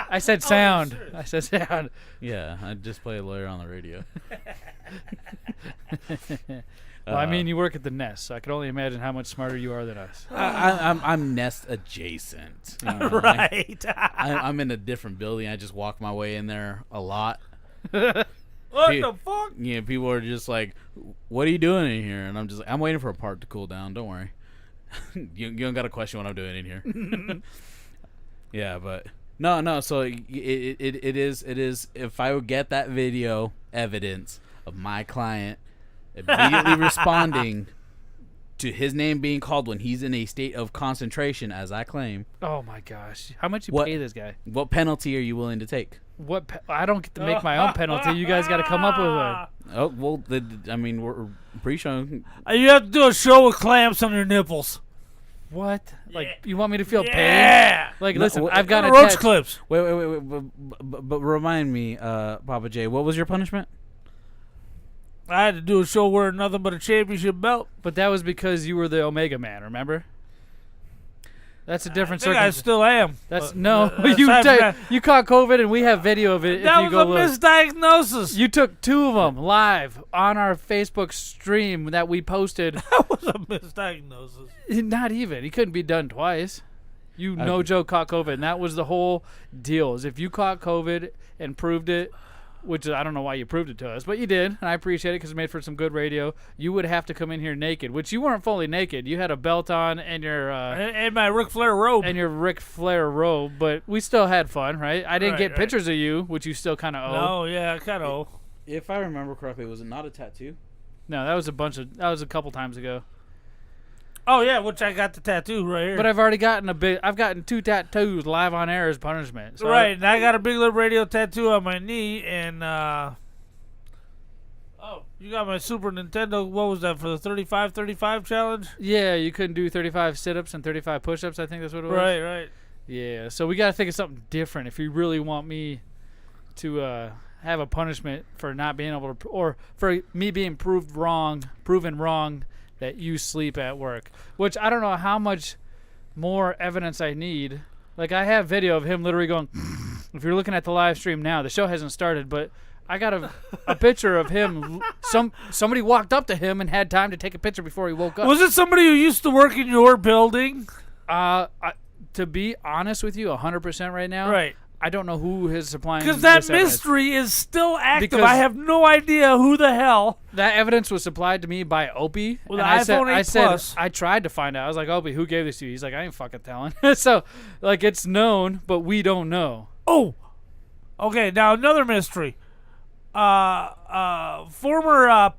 I said sound. I said sound. Yeah, I just play a lawyer on the radio. Well, I mean, you work at the Nest, so I can only imagine how much smarter you are than us. I'm Nest adjacent. You know, Right. I'm in a different building. I just walk my way in there a lot. What the fuck? Yeah, people are just like, "What are you doing in here?" And I'm just like, "I'm waiting for a part to cool down. Don't worry. you don't got to question what I'm doing in here." Yeah, but no. So it is. If I would get that video evidence of my client immediately responding to his name being called when he's in a state of concentration, as I claim. Oh my gosh! How much you pay this guy? What penalty are you willing to take? I don't get to make my own penalty. You guys got to come up with one. Oh well, I mean, we're pretty sure. You have to do a show with clamps on your nipples. What? Like, you want me to feel pain? Yeah. Like, No, listen, I've got a roach clips. Wait. But remind me, Pappa J, what was your punishment? I had to do a show wearing nothing but a championship belt. But that was because you were the Omega Man, remember? That's a different I think I circumstance. still am. That's But, no. aside from that- You caught COVID, and we have video of it. That if you go was a look. misdiagnosis. You took 2 of them live on our Facebook stream that we posted. That was a misdiagnosis. Not even. He couldn't be done twice. You no joke caught COVID, and that was the whole deal. Is if you caught COVID and proved it, which I don't know why you proved it to us, but you did, and I appreciate it because it made for some good radio. You would have to come in here naked, which you weren't fully naked. You had a belt on and your And my Ric Flair robe. and your Ric Flair robe, but we still had fun, right? I didn't get Right. pictures of you, which you still kind of owe. No, yeah, kind of. If I remember correctly, was it not a tattoo? No, that was a couple times ago. Oh yeah, which I got the tattoo right here. But I've already gotten I've gotten 2 tattoos live on air as punishment. So right, and I got a BigLipRadio tattoo on my knee, and you got my Super Nintendo. What was that for the 35 challenge? Yeah, you couldn't do 35 sit-ups and 35 push-ups. I think that's what it was. Right. Yeah, so we got to think of something different if you really want me to have a punishment for not being able to, or for me being proven wrong that you sleep at work. Which I don't know how much more evidence I need. Like, I have video of him literally going, if you're looking at the live stream now, the show hasn't started, but I got a picture of him. Somebody walked up to him and had time to take a picture before he woke up. Was it somebody who used to work in your building? To be honest with you, 100% right now, Right. I don't know who is supplying Because that this evidence. mystery is still active. Because I have no idea who the hell. That evidence was supplied to me by Opie. With and the iPhone 8 Plus. I tried to find out. I was like, Opie, who gave this to you? He's like, I ain't fucking telling. So, like, it's known, but we don't know. Oh, okay. Now another mystery. Former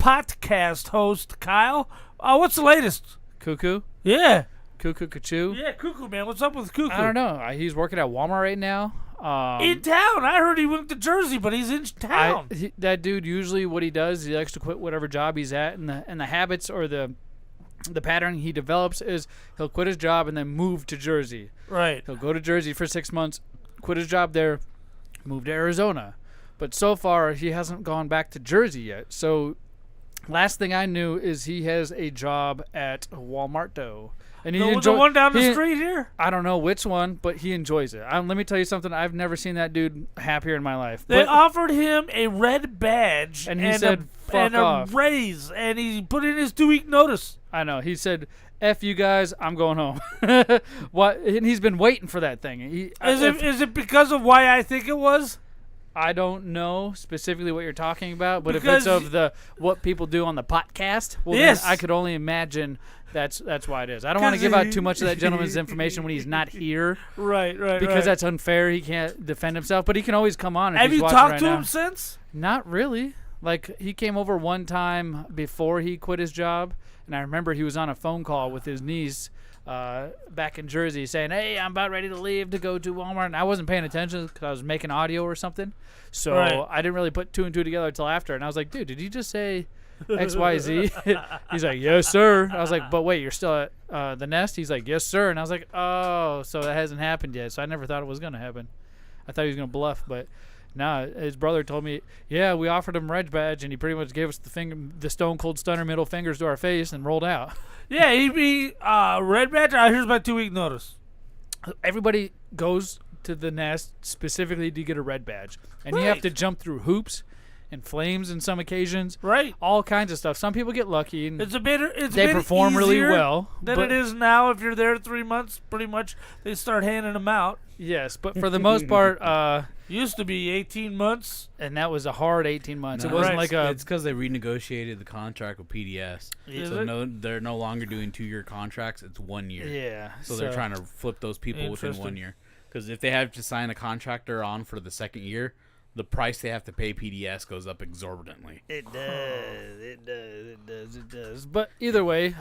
podcast host Kyle. What's the latest? Cuckoo? Yeah. Cuckoo Kachoo? Yeah, Cuckoo, man. What's up with Cuckoo? I don't know. He's working at Walmart right now. In town. I heard he went to Jersey, but he's in town. That dude, usually what he does, he likes to quit whatever job he's at, and the habits or the pattern he develops is he'll quit his job and then move to Jersey. Right. He'll go to Jersey for 6 months, quit his job there, move to Arizona. But so far, he hasn't gone back to Jersey yet. So last thing I knew is he has a job at Walmart. And he The one down the street here? I don't know which one, but he enjoys it. Let me tell you something. I've never seen that dude happier in my life. They offered him a red badge and he said, "Fuck off." a raise, and he put in his 2-week notice. I know. He said, "F you guys, I'm going home." What? And he's been waiting for that thing. Is it because of why I think it was? I don't know specifically what you're talking about, but Because if it's of what people do on the podcast, well, yes. then I could only imagine that's why it is. I don't want to give out too much of that gentleman's information when he's not here. Right. Because that's unfair. He can't defend himself, but he can always come on. If Have he's you watching talked right to now. him since? Not really. Like, he came over one time before he quit his job, and I remember he was on a phone call with his niece back in Jersey saying, "Hey, I'm about ready to leave to go to Walmart." And I wasn't paying attention because I was making audio or something. So Right. I didn't really put 2 and 2 together until after. And I was like, "Dude, did you just say XYZ?" He's like, "Yes, sir." I was like, "But wait, you're still at the Nest?" He's like, "Yes, sir." And I was like, "Oh, so that hasn't happened yet." So I never thought it was going to happen. I thought he was going to bluff, but no, his brother told me, yeah, we offered him a red badge, and he pretty much gave us the Stone Cold Stunner middle fingers to our face and rolled out. Yeah, he'd be red badge. Here's my 2-week notice. Everybody goes to the nest specifically to get a red badge. And you have to jump through hoops and flames in some occasions. Right. All kinds of stuff. Some people get lucky and they perform really well. Than it is now. If you're there 3 months, pretty much they start handing them out. Yes, but for the most part, used to be 18 months, and that was a hard 18 months. No, it wasn't like a. It's because they renegotiated the contract with PDS. So they're no longer doing 2-year contracts. It's 1 year. Yeah. So they're trying to flip those people within 1 year. Because if they have to sign a contractor on for the second year, the price they have to pay PDS goes up exorbitantly. It does. But either way,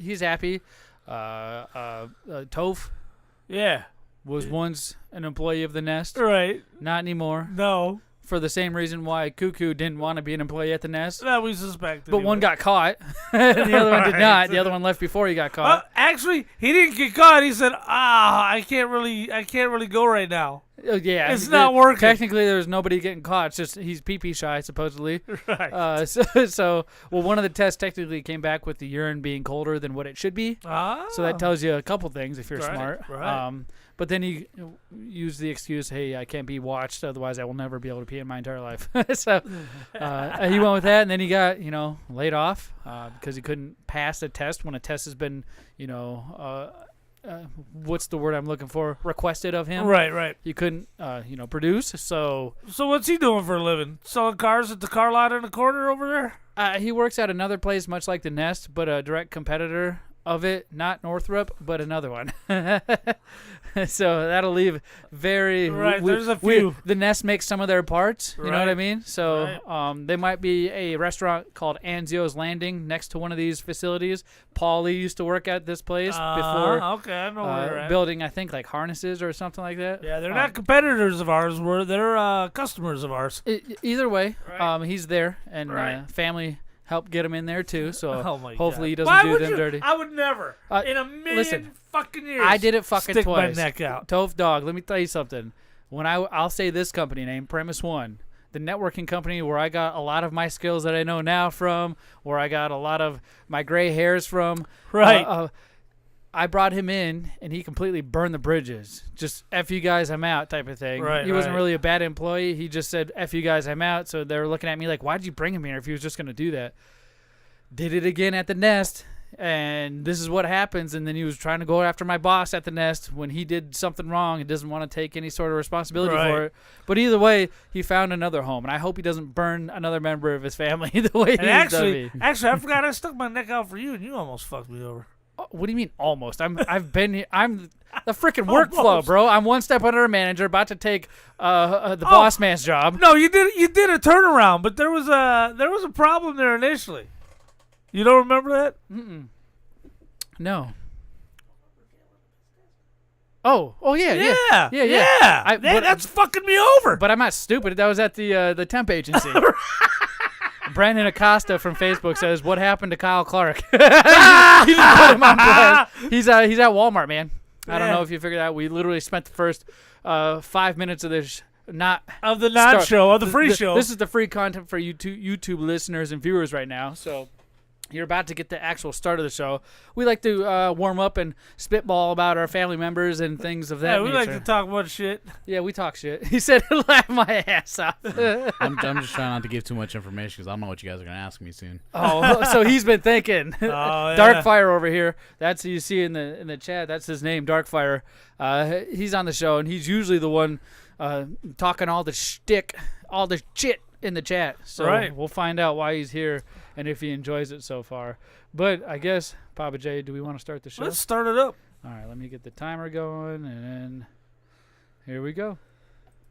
he's happy. Toph. Yeah. Was once an employee of the nest. Right. Not anymore. No. For the same reason why Cuckoo didn't want to be an employee at the nest. That we suspect. But one got caught. The other one did not. The other one left before he got caught. Actually, he didn't get caught. He said, I can't really go right now. Yeah. It's not working. Technically, there's nobody getting caught. It's just he's pee-pee shy, supposedly. Right. So, one of the tests technically came back with the urine being colder than what it should be. So that tells you a couple things if you're smart. Right. But then he used the excuse, hey, I can't be watched, otherwise I will never be able to pee in my entire life. So he went with that, and then he got, laid off because he couldn't pass a test when a test has been, what's the word I'm looking for? Requested of him. Right. He couldn't, produce. So what's he doing for a living? Selling cars at the car lot in the corner over there? He works at another place much like the Nest, but a direct competitor of it, not Northrop, but another one. So that'll leave very... Right, there's a few. The Nest makes some of their parts, you know what I mean? So Right. There might be a restaurant called Anzio's Landing next to one of these facilities. Paulie used to work at this place before okay, I know where you're at. building, I think, like harnesses or something like that. Yeah, they're not competitors of ours. They're customers of ours. Either way, Right. he's there, and Right. Family helped get him in there too, so Oh my hopefully he God. doesn't Why do would them you? dirty. I would never, in a million listen, fucking years, I did it fucking stick twice. my neck out. Toph dog, let me tell you something. When I'll say this company name, Premise One, the networking company where I got a lot of my skills that I know now from, where I got a lot of my gray hairs from. Right. I brought him in, and he completely burned the bridges. Just, F you guys, I'm out type of thing. Right, he wasn't right. really a bad employee. He just said, F you guys, I'm out. So they were looking at me like, why'd you bring him here if he was just going to do that? Did it again at the Nest, and this is what happens. And then he was trying to go after my boss at the Nest when he did something wrong and doesn't want to take any sort of responsibility Right. for it. But either way, he found another home, and I hope he doesn't burn another member of his family the way And he's actually, done me. I forgot I stuck my neck out for you, and you almost fucked me over. What do you mean almost? I've been here. I'm the freaking workflow, Almost. bro. I'm one step under a manager, about to take the boss man's job. No, you did a turnaround, but there was a problem there initially. You don't remember that? No. Oh yeah. Yeah. That's fucking me over. But I'm not stupid. That was at the temp agency. Brandon Acosta from Facebook says, "What happened to Kyle Clark?" He just put him on blast. He's at Walmart, man. I don't know if you figured out. We literally spent the first 5 minutes of this of the show, of the free show. This is the free content for YouTube listeners and viewers right now. So you're about to get the actual start of the show. We like to warm up and spitball about our family members and things of that we nature. like to talk about shit. Yeah, we talk shit. He said, laugh my ass off. I'm just trying not to give too much information because I don't know what you guys are going to ask me soon. Oh, so he's been thinking. Oh, yeah. Darkfire over here. That's who you see in the chat. That's his name, Darkfire. He's on the show, and he's usually the one talking all the shtick, all the shit in the chat. So Right. We'll find out why he's here and if he enjoys it so far. But I guess, Pappa J, do we want to start the show? Let's start it up. All right, let me get the timer going, and then here we go.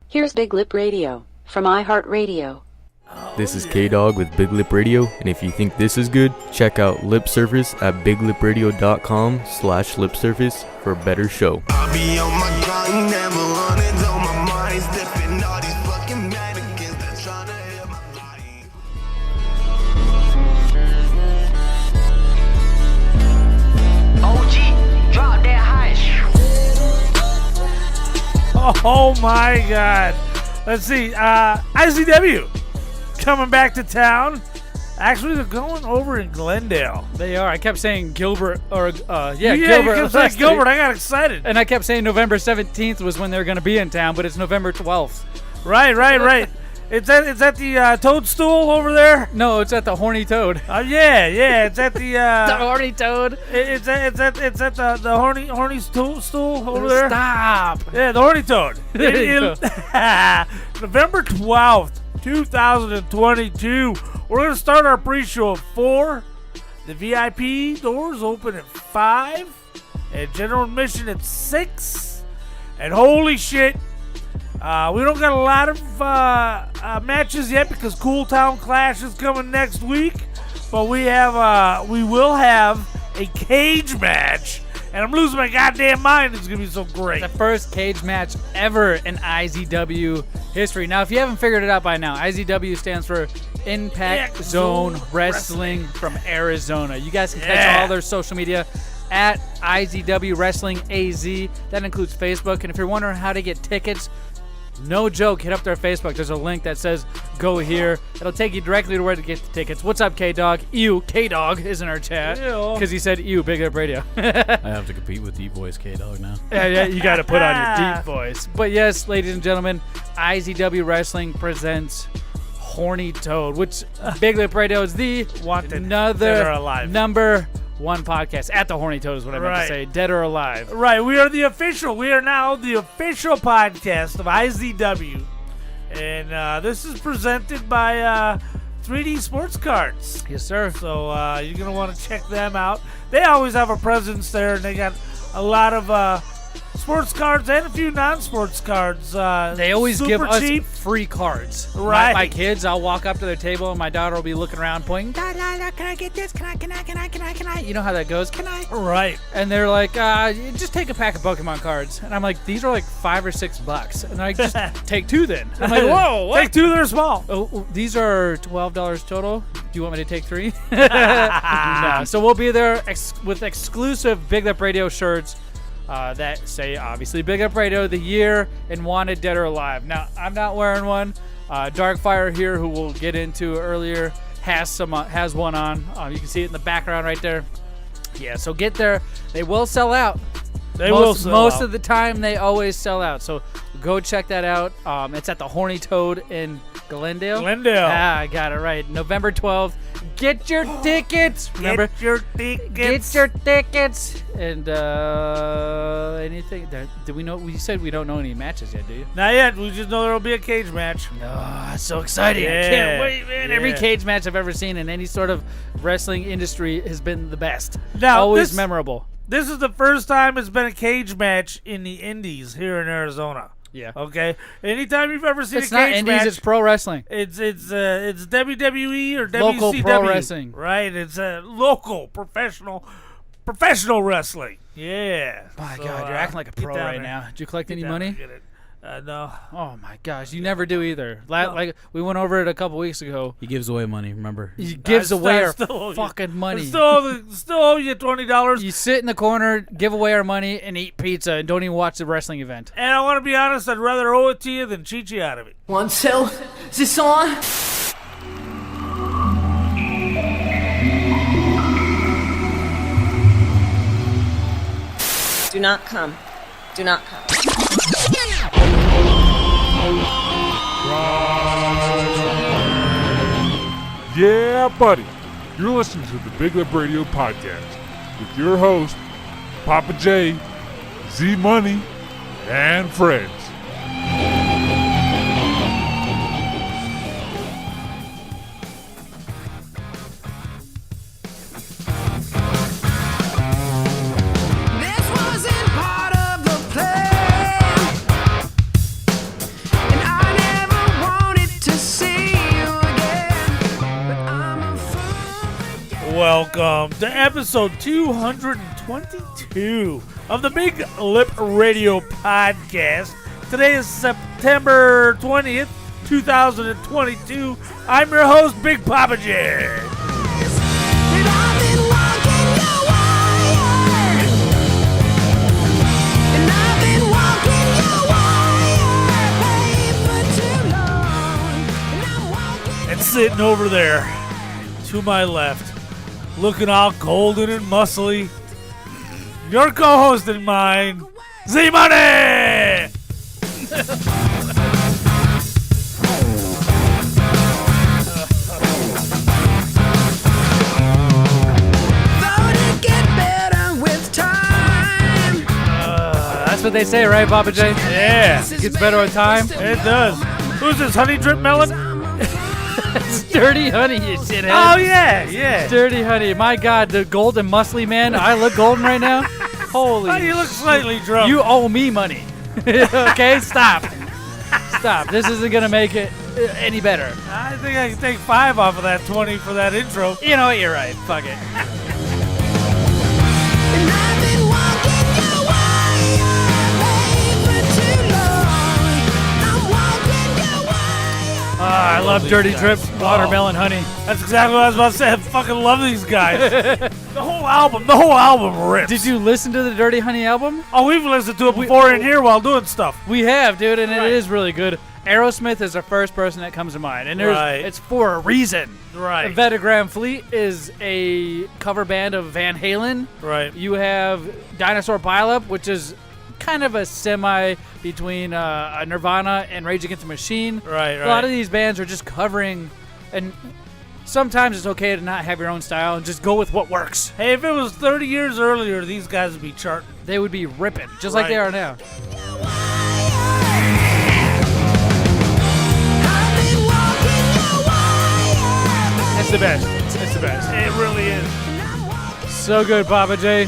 Here's BigLipRadio from iHeartRadio. This is K-Dog with BigLipRadio, and if you think this is good, check out Lip Surface at biglipradio.com/lipsurface for a better show. I be on my grind, never running on my mind, stepping all these fucking mannequins that tryna hit my body. OG, drop that high. Oh my God. Let's see. ICW coming back to town. Actually, they're going over in Glendale. They are. I kept saying Gilbert or Gilbert. You kept saying last Gilbert. week. I got excited. And I kept saying November 17th was when they're going to be in town, but it's November 12th. Right. It's at the Toadstool over there. No, it's at the Horny Toad. Yeah. It's at the The Horny Toad. It's at the horny stool over there. Stop. Yeah, the Horny Toad. There you November 12th, 2022. We're going to start our pre-show at 4. The VIP doors open at 5. And general admission at 6. And holy shit, we don't got a lot of matches yet because Cool Town Clash is coming next week. But we will have a cage match. And I'm losing my goddamn mind. It's going to be so great. The first cage match ever in IZW history. Now, if you haven't figured it out by now, IZW stands for Impact Zone Wrestling from Arizona. You guys can catch all their social media at IZW Wrestling AZ. That includes Facebook. And if you're wondering how to get tickets, no joke, hit up their Facebook. There's a link that says go here. It'll take you directly to where to get the tickets. What's up, K-Dog? Ew, K-Dog is in our chat. Because he said ew, Big Up Radio. I have to compete with deep voice K-Dog now. Yeah, you got to put on your deep voice. But yes, ladies and gentlemen, IZW Wrestling presents Horny Toad, which Big Lip Radio is the another number one podcast at the Horny Toad is what I meant to say. Dead or alive. Right. We are now the official podcast of IZW. And this is presented by 3D Sports Cards. Yes, sir. So you're going to want to check them out. They always have a presence there, and they got a lot of sports cards and a few non-sports cards. They always give super us cheap. free cards. Right. My kids, I'll walk up to their table and my daughter will be looking around pointing, can I get this? Can I? You know how that goes. Can I? Right. And they're like, just take a pack of Pokemon cards. And I'm like, these are like $5 or $6. And they're like, just take 2 then. I'm like, whoa, what? Take 2, they're small. Oh, these are $12 total. Do you want me to take 3? No. So we'll be there with exclusive Big Lip Radio shirts. That say obviously Big Up Radio, the year, and Wanted Dead or Alive. Now I'm not wearing one. Darkfire here, who we'll get into earlier, has one on. You can see it in the background right there. Yeah, so get there. They will sell out. Most of the time, they always sell out. So go check that out. It's at the Horny Toad in Glendale. I got it right. November 12th. Get your tickets. Remember? Get your tickets. And anything? Do we know? We said we don't know any matches yet, do you? Not yet. We just know there will be a cage match. Oh, so exciting. I can't wait, man. Every cage match I've ever seen in any sort of wrestling industry has been the best. Now, always memorable. This is the first time it's been a cage match in the Indies here in Arizona. Yeah. Okay. Anytime you've ever seen It's a cage not Indies, match, it's pro wrestling. It's WWE or WCW. Local pro wrestling. Right. It's local professional wrestling. Yeah. My God, you're acting like a pro right now. Did you collect any money? No. Oh my gosh, you never do either. Like we went over it a couple weeks ago. He gives away money, remember? He gives away our still fucking money. Still owe you $20. You sit in the corner, give away our money, and eat pizza, and don't even watch the wrestling event. And I want to be honest, I'd rather owe it to you than cheat you out of it. 1, 2, is this on? Do not come. Do not come. Yeah, buddy. You're listening to the Big Lip Radio podcast with your host, Pappa J, Zmunny, and friends. Welcome to episode 222 of the Big Lip Radio podcast. Today is September 20th, 2022. I'm your host, Big Pappa J. And sitting over there to my left, looking all golden and muscly, your co-host and mine, Zmunny! That's what they say, right, Pappa J? Yeah. It gets better with time. It does. Who's this, Honey Drip Melon? It's Dirty Honey, you shithead. Oh, yeah. Dirty Honey. My God, the golden muscly man. I look golden right now. Holy Oh, you look slightly drunk. You owe me money. Okay, stop. Stop. This isn't going to make it any better. I think I can take 5 off of that 20 for that intro. You know what? You're right. Fuck it. I love Dirty Drip, Watermelon Honey. That's exactly what I was about to say. I fucking love these guys. The whole album rips. Did you listen to the Dirty Honey album? Oh, we've listened to it before in here while doing stuff. We have, dude, and Right. it is really good. Aerosmith is the first person that comes to mind, and Right. it's for a reason. Right. Vetagram Fleet is a cover band of Van Halen. Right. You have Dinosaur Pileup, which is kind of a semi between Nirvana and Rage Against the Machine. Right. A lot of these bands are just covering, and sometimes it's okay to not have your own style and just go with what works. Hey, if it was 30 years earlier, these guys would be charting. They would be ripping, just like they are now. It's the best. It's the best. It really is. So good, Pappa J.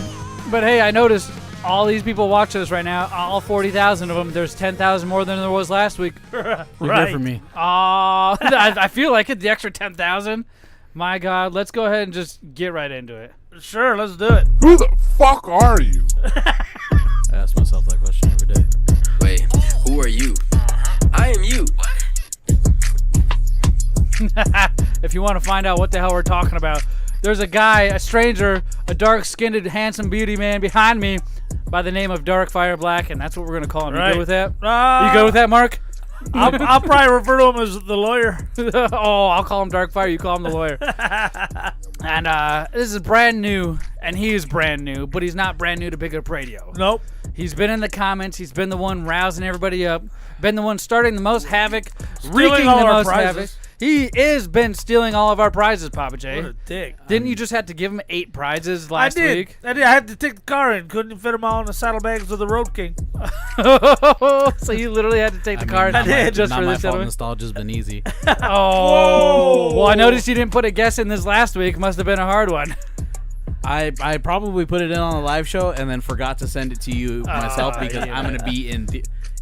But hey, I noticed all these people watching us right now, all 40,000 of them, there's 10,000 more than there was last week. You're good for me. I feel like it, the extra 10,000. My God, let's go ahead and just get right into it. Sure, let's do it. Who the fuck are you? I ask myself that question every day. Wait, who are you? I am you. If you want to find out what the hell we're talking about, there's a guy, a stranger, a dark-skinned, handsome beauty man behind me by the name of Darkfire Black, and that's what we're going to call him. You good with that? You good with that, Mark? I'll probably refer to him as the lawyer. Oh, I'll call him Darkfire. You call him the lawyer. And this is brand new, and he is brand new, but he's not brand new to BigLipRadio. Nope. He's been in the comments. He's been the one rousing everybody up. Been the one starting the most havoc, Stealing wreaking all the our most prizes. havoc. He is been stealing all of our prizes, Pappa J. What a dick. Didn't you just have to give him 8 prizes last week? I did. I had to take the car in. Couldn't fit them all in the saddlebags of the Road King. So you literally had to take the car Not in just not for my this fault. gentleman? Nostalgia's been easy. Oh. Well, I noticed you didn't put a guess in this last week. Must have been a hard one. I probably put it in on the live show and then forgot to send it to you myself because I'm going to be in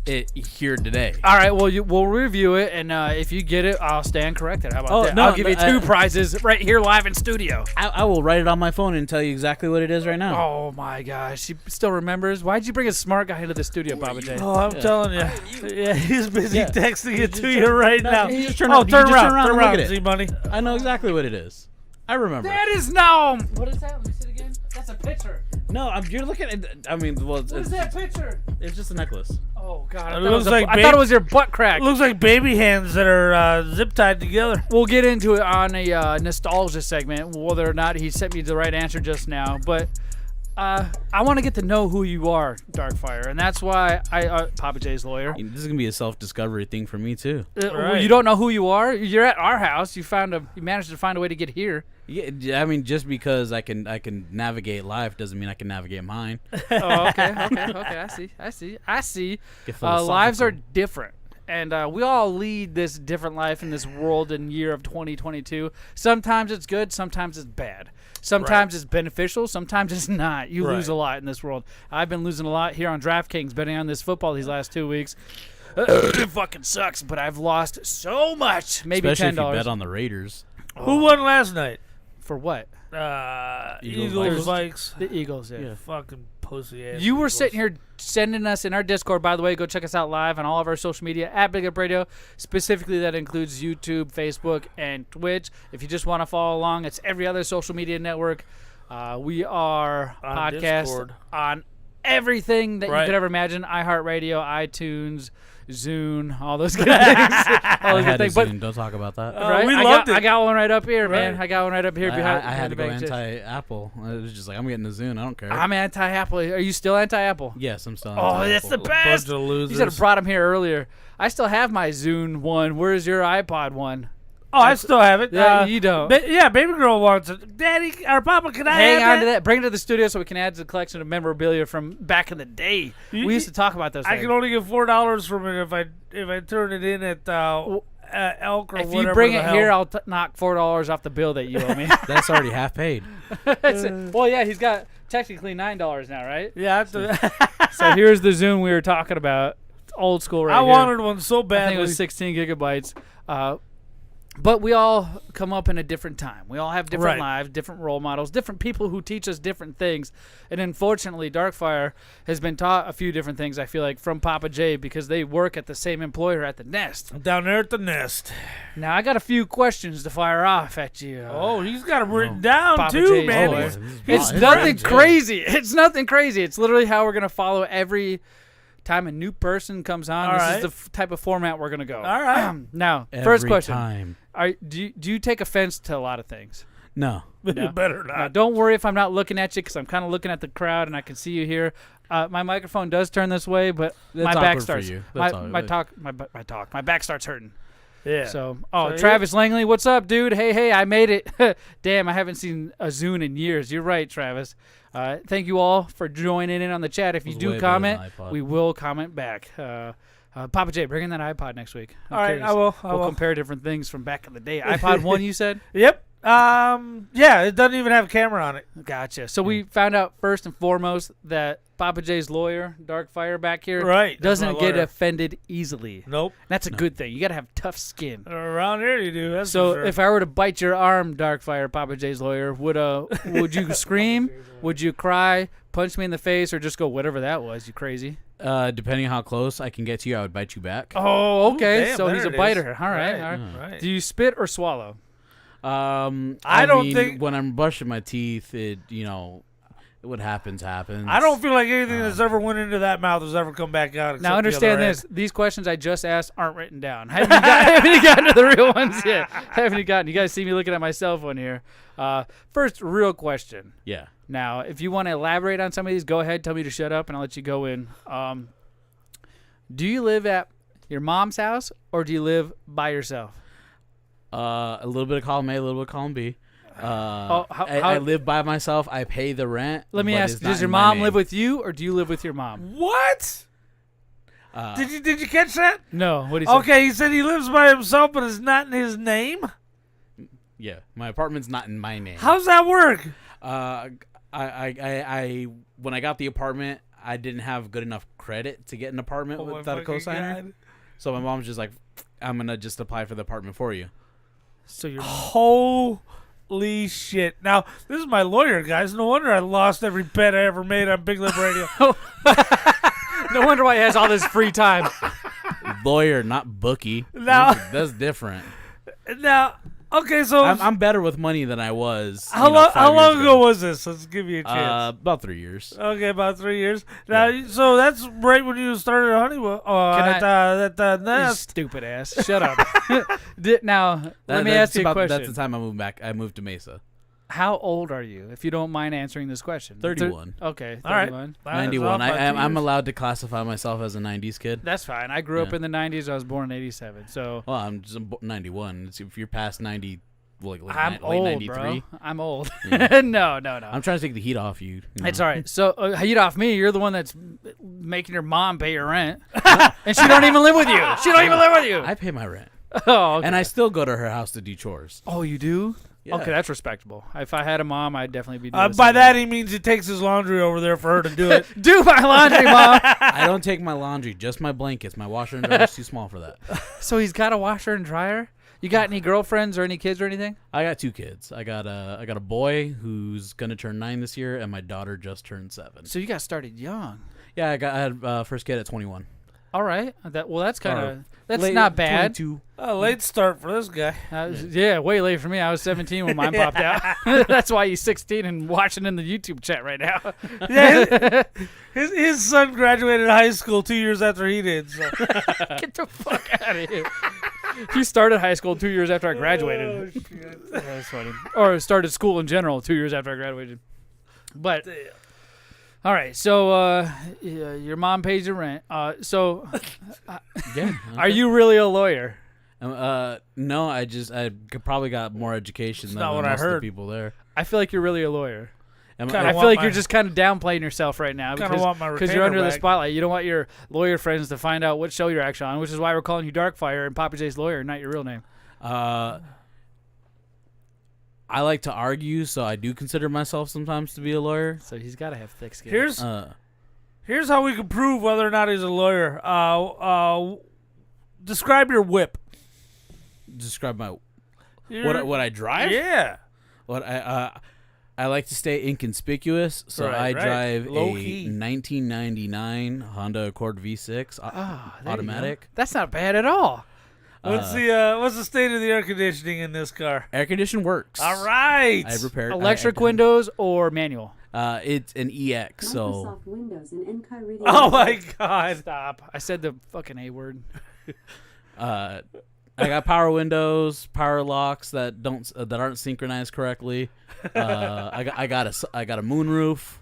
it here today. All right, well, we'll review it, and if you get it, I'll stand corrected. How about that? no, I'll give you 2 prizes right here live in studio. I will write it on my phone and tell you exactly what it is right now. Oh, my gosh. She still remembers. Why'd you bring a smart guy into the studio, Pappa J? Oh, I'm telling you. Yeah, he's busy texting it to you right now. You just turn Oh, around- turn you just around. Turn and look around, at it. Z-Money. I know exactly what it is. I remember. That is now. What is that? Let me see it again. That's a picture. No, you're looking at. I mean, well, What is that picture? It's just a necklace. Oh, God. I It thought it looks was, like I thought it was your butt crack. It looks like baby hands that are zip tied together. We'll get into it on a nostalgia segment, whether or not he sent me the right answer just now. But I want to get to know who you are, Darkfire, and that's why I Pappa J's lawyer. This is gonna be a self-discovery thing for me too. Well, you don't know who you are. You're at our house. You managed to find a way to get here. Yeah, I mean, just because I can navigate life doesn't mean I can navigate mine. Oh, okay. I see. Get Lives philosophical. are different. And we all lead this different life in this world and year of 2022. Sometimes it's good, sometimes it's bad. Sometimes it's beneficial, sometimes it's not. You lose a lot in this world. I've been losing a lot here on DraftKings, betting on this football these last 2 weeks. It fucking sucks, but I've lost so much. Maybe Especially $10. if you bet on the Raiders. Who won last night? For what? Eagles, Vikes. The Eagles, Yeah, fucking pussy ass. You were Eagles. sitting here sending us in our Discord, by the way. Go check us out live on all of our social media at BigLipRadio. Specifically, that includes YouTube, Facebook, and Twitch. If you just want to follow along, it's every other social media network. We are on podcast Discord. on everything that you Right. could ever imagine. iHeartRadio, iTunes, Zune, all those good things. All those good things. But don't talk about that. right? We loved it. I got one right up here, man. Right. I got one right up here behind. I had to go behind the bench. anti-Apple. It was just like, I'm getting the Zune. I don't care. I'm anti-Apple. Are you still anti-Apple? Yes, I'm still Oh, anti-Apple. that's the best. Bunch of losers. You should have brought him here earlier. I still have my Zune one. Where's your iPod one? Oh, I still have it. Yeah, you don't. Baby girl wants it. Daddy or Papa, can I Hang have on to that. Bring it to the studio so we can add to the collection of memorabilia from back in the day. We used to talk about those I things. can only get $4 from it if I turn it in at Elk or if whatever. you bring the it hell. here, I'll knock $4 off the bill that you owe me. That's already half paid. Well, yeah, he's got technically $9 now, right? Yeah. I have to So here's the Zune we were talking about. It's old school right I here. wanted one so I badly. think it was 16 gigabytes. But we all come up in a different time. We all have different lives, different role models, different people who teach us different things. And unfortunately, Darkfire has been taught a few different things, I feel like, from Pappa J because they work at the same employer at the Nest. Down there at the Nest. Now, I got a few questions to fire off at you. Oh, he's got them written down, Pappa too, J's man. boy. He's It's nothing crazy. It's nothing crazy. It's literally how we're going to follow every time a new person comes on. All this right. is the type of format we're going to go. All right. Now, Every first question. time. Do you take offense to a lot of things? No. You better not. Now, don't worry if I'm not looking at you because I'm kind of looking at the crowd and I can see you here. My microphone does turn this way, but That's my back awkward for starts. you. My That's my back starts hurting. Yeah. So, So Travis Langley, what's up, dude? Hey, I made it. Damn, I haven't seen a Zune in years. You're right, Travis. Thank you all for joining in on the chat. If you was do way better than comment, iPod. we will comment back. Pappa J, bring in that iPod next week. I'm All right, curious. I will. We'll compare different things from back in the day. iPod 1, you said? Yep. Yeah, it doesn't even have a camera on it. Gotcha. So we found out first and foremost that Pappa J's lawyer, Darkfire back here, Right, that's doesn't my get lawyer. offended easily. Nope. That's a good thing. You got to have tough skin. Around here you do. That's So for sure. if I were to bite your arm, Darkfire, Pappa J's lawyer, would you scream? Would you cry, punch me in the face, or just go whatever that was? You crazy? Depending on how close I can get you, I would bite you back. Oh, okay. damn, so there he's a it is. biter. All right. Right, All right. right. Do you spit or swallow? I don't mean, think- when I'm brushing my teeth, what happens. I don't feel like anything that's ever went into that mouth has ever come back out. except Now the understand other this: these questions I just asked aren't written down. Haven't you gotten to the real ones yet? Haven't you gotten? You guys see me looking at my cell phone here. First, real question. Yeah. Now, if you want to elaborate on some of these, go ahead. Tell me to shut up, and I'll let you go in. Do you live at your mom's house, or do you live by yourself? A little bit of column A, a little bit of column B. how- I live by myself. I pay the rent. Let me but ask: it's not does your in my mom name. live with you, or do you live with your mom? What? Did you catch that? No. What do you say? Okay, he said he lives by himself, but it's not in his name. Yeah, my apartment's not in my name. How's that work? I when I got the apartment, I didn't have good enough credit to get an apartment Oh, my without a fucking cosigner. God. So my mom's just like, I'm gonna just apply for the apartment for you. So you're Holy shit. Now, this is my lawyer, guys. No wonder I lost every bet I ever made on Big Lip Radio. no wonder why he has all this free time. Lawyer, not bookie. No. That's different. Now, okay, so I'm better with money than I was. how long ago was this? Let's give you a chance. About 3 years. Okay, about 3 years. Now, so that's right when you started Honeywell. At the You Nest. stupid ass. Shut up. Now, let me ask That's you a question. That's the time I moved back. I moved to Mesa. How old are you, if you don't mind answering this question? 31. Okay, 31. All right. 91. I'm I'm allowed to classify myself as a 90s kid. That's fine. I grew up Yeah. in the 90s. I was born in 87. So Well, I'm just 91. If you're past 90, like I'm late old, 93. bro. I'm old. Yeah. No. I'm trying to take the heat off you. It's all right. So, heat off me. You're the one that's making your mom pay your rent. And she don't even live with you. She don't even live with you. I pay my rent. Oh, okay. And I still go to her house to do chores. Oh, you do? Yeah. Okay, that's respectable. If I had a mom, I'd definitely be doing by that, he means he takes his laundry over there for her to do it. Do my laundry, mom. I don't take my laundry, just my blankets. My washer and dryer is too small for that. So he's got a washer and dryer? You got any girlfriends or any kids or anything? I got 2 kids. I got a boy who's gonna turn 9 this year, and my daughter just turned 7. So you got started young. Yeah, I had first kid at 21. All right. That's kind Or of that's late not bad. 22. Late start for this guy. Yeah, way late for me. I was 17 when mine popped out. That's why he's 16 and watching in the YouTube chat right now. Yeah, his son graduated high school 2 years after he did. So. Get the fuck out of here. He started high school 2 years after I graduated. Oh, shit. That's funny. Or started school in general 2 years after I graduated. But all right, so your mom pays your rent. So Yeah. are you really a lawyer? No, I probably got more education than not what I most of heard. the people there. I feel like you're really a lawyer. Kinda I feel want like my- you're just kind of downplaying yourself right now Kinda want my because you're under retainer the back. spotlight. You don't want your lawyer friends to find out what show you're actually on, which is why we're calling you Darkfire and Pappa J's lawyer, not your real name. I like to argue, so I do consider myself sometimes to be a lawyer. So he's got to have thick skin. Here's how we can prove whether or not he's a lawyer. Describe your whip. Describe my what I drive. Yeah. What I like to stay inconspicuous, so Right, I right. drive Low a key. 1999 Honda Accord V6 There you automatic. go. That's not bad at all. What's the state of the air conditioning in this car? Air condition works. All right. I repaired Electric windows or manual? It's an EX, so Microsoft Windows and in-car radio. Oh my God! Stop. I said the fucking A word. I got power windows, power locks that aren't synchronized correctly. I got a moonroof.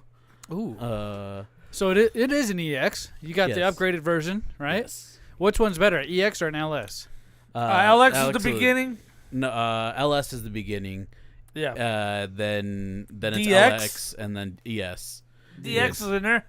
Ooh. Uh, So it is an EX. You got the Yes. upgraded version, right? yes. Which one's better, an EX or an LS? Alex is the beginning. No, LS is the beginning. Yeah. Then it's DX? LX and then ES. DX is in there.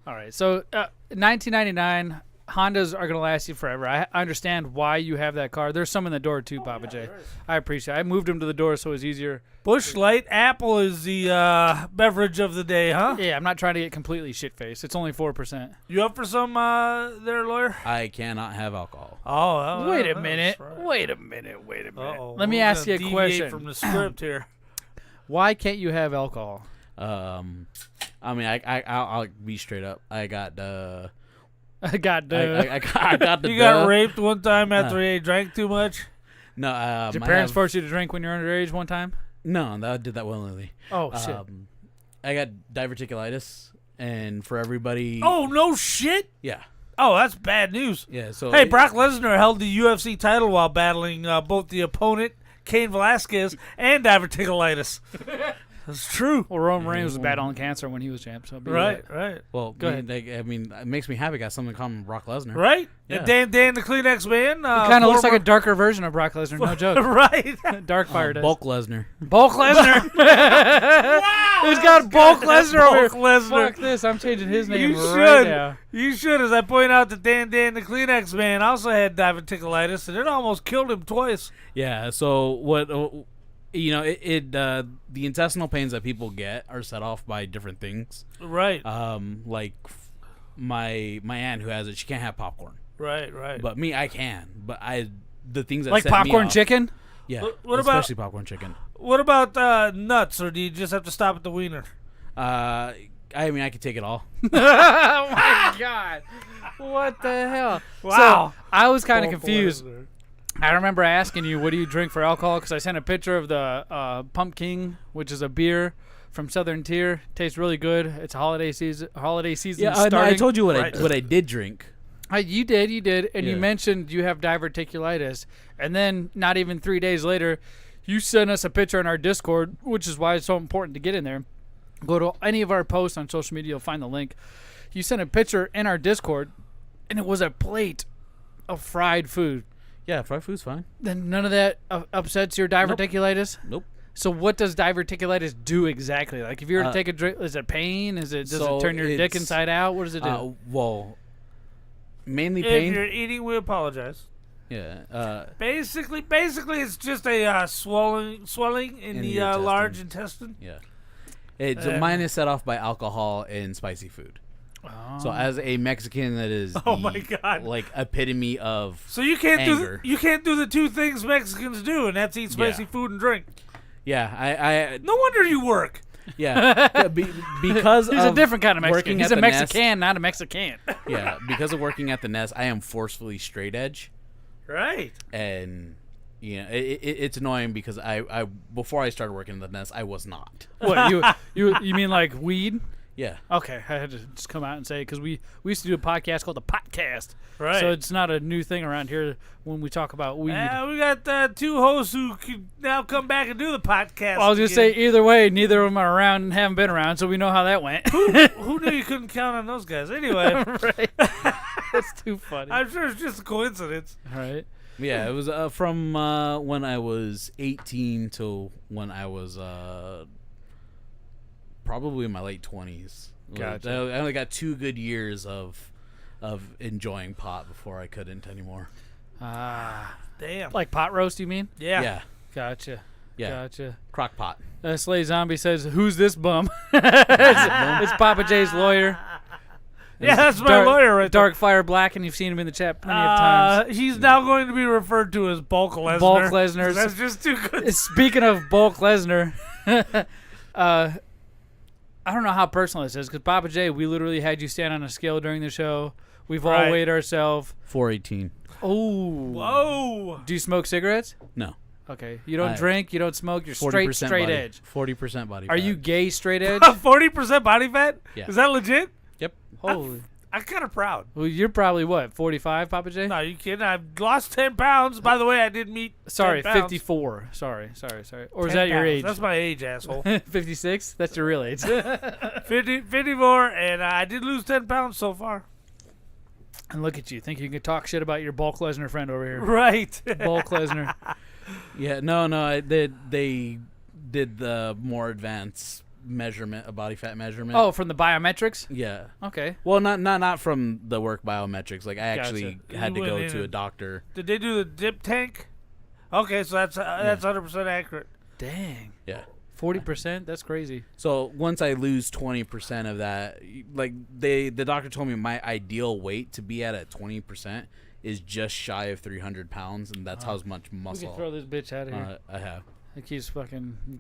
All right. So 1999 Hondas are going to last you forever. I understand why you have that car. There's some in the door too, Pappa J. I appreciate it. I moved them to the door so it was easier. Busch Light Apple is the beverage of the day, huh? Yeah, I'm not trying to get completely shit-faced. It's only 4%. You up for some there, lawyer? I cannot have alcohol. Oh, Wait a that's minute. right. Wait a minute. Uh-oh. Let me We're ask gonna you a deviate question. from the script here. Why can't you have alcohol? I mean, I'll be straight up. I got I got I got the You got raped one time after he drank too much? No, Did your parents force you to drink when you were underage one time? No, I did that willingly. Oh, shit. I got diverticulitis, and for everybody. Oh, no shit? Yeah. Oh, that's bad news. Yeah. So Hey, Brock Lesnar held the UFC title while battling both the opponent, Cain Velasquez, and diverticulitis. That's true. Well, Roman Reigns was battling cancer when he was champ. So Right. Well, Go ahead. I mean, it makes me happy. I got something in common with Brock Lesnar. Right? Yeah. And Dan the Kleenex Man. Kind of looks like a darker version of Brock Lesnar. No joke. Right. Darkfire does. Bulk Lesnar. Bulk Lesnar. Wow. Who's got Bulk Lesnar over here? Bulk Lesnar. Fuck this. I'm changing his name You right should. now. You should, as I point out that Dan the Kleenex Man also had diverticulitis, and it almost killed him twice. Yeah. So what? The intestinal pains that people get are set off by different things. Right. Like my aunt who has it, she can't have popcorn. Right. But me, I can. But the things that Like set me popcorn off- chicken? Yeah. What about- especially popcorn chicken? What about nuts, or do you just have to stop at the wiener? I mean, I could take it all. Oh my God. What the hell? Wow. So, I was kind of confused. I remember asking you, what do you drink for alcohol? Because I sent a picture of the Pumpkin, which is a beer from Southern Tier. Tastes really good. It's a holiday season. Yeah, starting. I told you what Right. I did drink. You did, and you Yeah. mentioned you have diverticulitis, and then not even 3 days later, you sent us a picture in our Discord, which is why it's so important to get in there. Go to any of our posts on social media, you'll find the link. You sent a picture in our Discord, and it was a plate of fried food. Yeah, fried food's fine. Then none of that upsets your diverticulitis? Nope. So what does diverticulitis do exactly? Like if you were to take a drink, is it pain? Does it turn your dick inside out? What does it do? Well, mainly If pain. you're eating, we apologize. Yeah. Basically, it's just a swelling in the your large intestine. Yeah. Mine is set off by alcohol and spicy food. Oh. So as a Mexican, that is Oh my God. like epitome of So you can't anger. do the two things Mexicans do, and that's eat spicy food and drink. Yeah, I No wonder you work. Yeah, because He's a different kind of Mexican. working He's at a the Mexican, Nest, not a Mexican. yeah, because of working at the Nest, I am forcefully straight edge, Right. and it's annoying because I before I started working at the Nest, I was not. What you mean like weed? Yeah. Okay, I had to just come out and say because we used to do a podcast called the Podcast, Right. so it's not a new thing around here when we talk about weed. We got 2 hosts who can now come back and do the podcast. I was gonna say either way, neither of them are around and haven't been around, so we know how that went. Who knew you couldn't count on those guys? Anyway, Right? That's too funny. I'm sure it's just a coincidence. Right? Yeah, it was from when I was 18 till when I was probably in my late 20s. Gotcha. I only got 2 good years of enjoying pot before I couldn't anymore. Damn. Like pot roast, you mean? Yeah. Yeah, Gotcha. yeah. Gotcha. Crock pot. Slay Zombie says, "Who's this bum?" it's Pappa J's lawyer. Yeah, that's my lawyer right there. Darkfire Black, and you've seen him in the chat plenty of times. He's now going to be referred to as Bulk Lesner. Bulk Lesner. That's just too good. Speaking of Bulk Lesnar, I don't know how personal this is because Pappa J, we literally had you stand on a scale during the show. We've all Right. weighed ourselves. 418. Oh. Whoa. Do you smoke cigarettes? No. Okay. You don't drink. You don't smoke. You're 40% straight body, edge. 40% body. Are fat. you gay straight edge? 40% body fat? Yeah. Is that legit? Yep. Holy. I'm kind of proud. Well, you're probably what, 45, Pappa J? No, you kidding? I've lost 10 pounds. By the way, I did meet. Sorry, 10 pounds. 54. Sorry. Or is 10 that your pounds. age? That's my age, asshole. 56? That's your real age. 54, and I did lose 10 pounds so far. And look at you. Think you can talk shit about your Bulk Lesnar friend over here. Right. Bulk Lesnar. Yeah, no. They did the more advanced measurement, a body fat measurement. Oh, from the biometrics? Yeah. Okay. Well, not from the work biometrics. Like I actually Gotcha. had to You go went to in a doctor. Did they do the dip tank? Okay, so that's 100% accurate. Dang. Yeah. 40%? That's crazy. So once I lose 20% of that, like the doctor told me my ideal weight to be at 20% is just shy of 300 pounds, and that's how much We muscle can throw this bitch out of here. I have. It keeps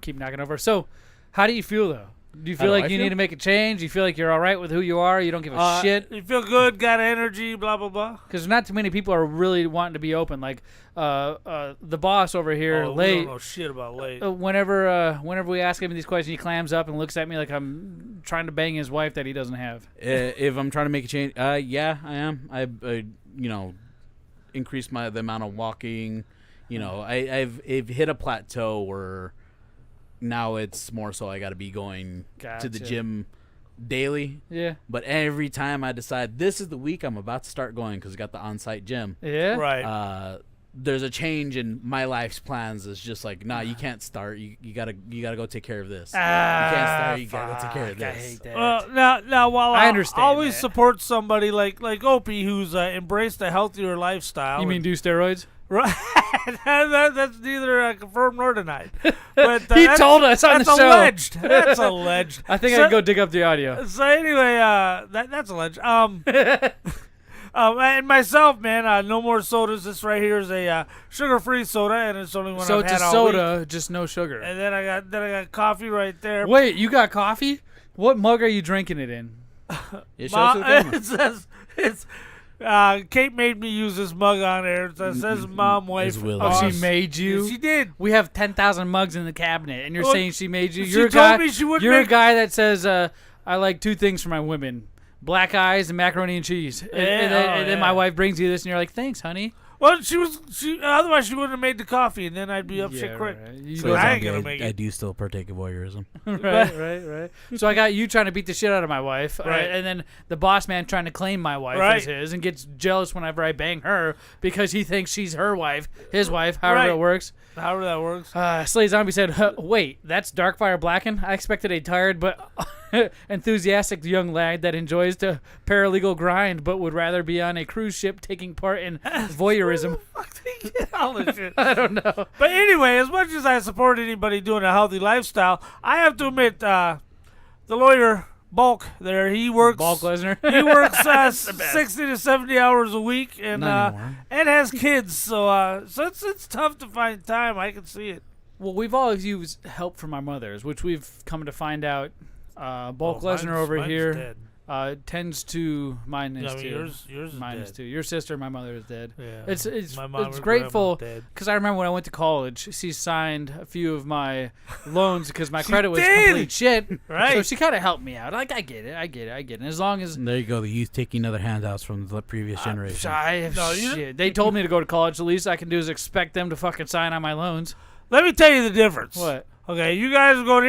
keep knocking over. So, how do you feel though? Do you How feel do like I you feel? need to make a change? You feel like you're all right with who you are? You don't give a shit? You feel good, got energy, blah, blah, blah. Because not too many people are really wanting to be open. Like the boss over here, We late. don't know shit about late. Whenever we ask him these questions, he clams up and looks at me like I'm trying to bang his wife that he doesn't have. If I'm trying to make a change, yeah, I am. I increased the amount of walking. I've hit a plateau where now it's more so I got to be going to the Gotcha. gym daily. Yeah. But every time I decide this is the week I'm about to start going because we got the on-site gym. Yeah. Right. There's a change in my life's plans. It's just like, nah, you can't start. You gotta go take care of this. You can't start. You gotta go take care of I this. hate that. Now, while I I understand always that. support somebody like Opie who's embraced a healthier lifestyle. You mean do steroids? Right. That's neither confirmed nor denied. But He told us on that's the show. alleged. That's alleged. I think I can go dig up the audio. So anyway, that's alleged. And myself, man, no more sodas. This right here is a sugar-free soda, and it's only one So I've it's had a all soda, week. just no sugar. And then I got coffee right there. Wait, you got coffee? What mug are you drinking it in? It shows to the camera. It says it's. Kate made me use this mug on there. It says "Mom, wife." It's Willis. Oh, boss. she made you? She did. We have 10,000 mugs in the cabinet, and you're Well, saying she made you? she You're a told guy. me she wouldn't You're a make- guy that says, "I like 2 things for my women: black eyes and macaroni and cheese." And then yeah. my wife brings you this, and you're like, "Thanks, honey." Well, she otherwise she wouldn't have made the coffee, and then I'd be up shit quick. right. You So go- I ain't gonna make I it. do still partake of voyeurism. right. So I got you trying to beat the shit out of my wife, Right. and then the boss man trying to claim my wife Right. as his, and gets jealous whenever I bang her because he thinks she's her wife, his wife, however Right. it works. However that works. Slay Zombie said, "Wait, that's Darkfire Blacken? I expected a tired but enthusiastic young lad that enjoys to paralegal grind, but would rather be on a cruise ship taking part in voyeurism." All this shit. I don't know. But anyway, as much as I support anybody doing a healthy lifestyle, I have to admit, the lawyer Bulk there, he works. Bulk Lesnar. He works 60 to 70 hours a week, and Not anymore. and has kids. So it's tough to find time. I can see it. Well, we've always used help from our mothers, which we've come to find out. Bulk Lesner over mine's here dead. tends to mine is I mean, too. yours is Mine dead. is too. Your sister, my mother is dead. Yeah. It's My mom it's and grateful grandma's dead. because I remember when I went to college, she signed a few of my loans because my She credit was did! complete shit. Right. So she kind of helped me out. Like I get it. And as long as And there you go. The youth taking other handouts from the previous generation. shit, they told me to go to college. The least I can do is expect them to fucking sign on my loans. Let me tell you the difference. What? Okay, you guys are going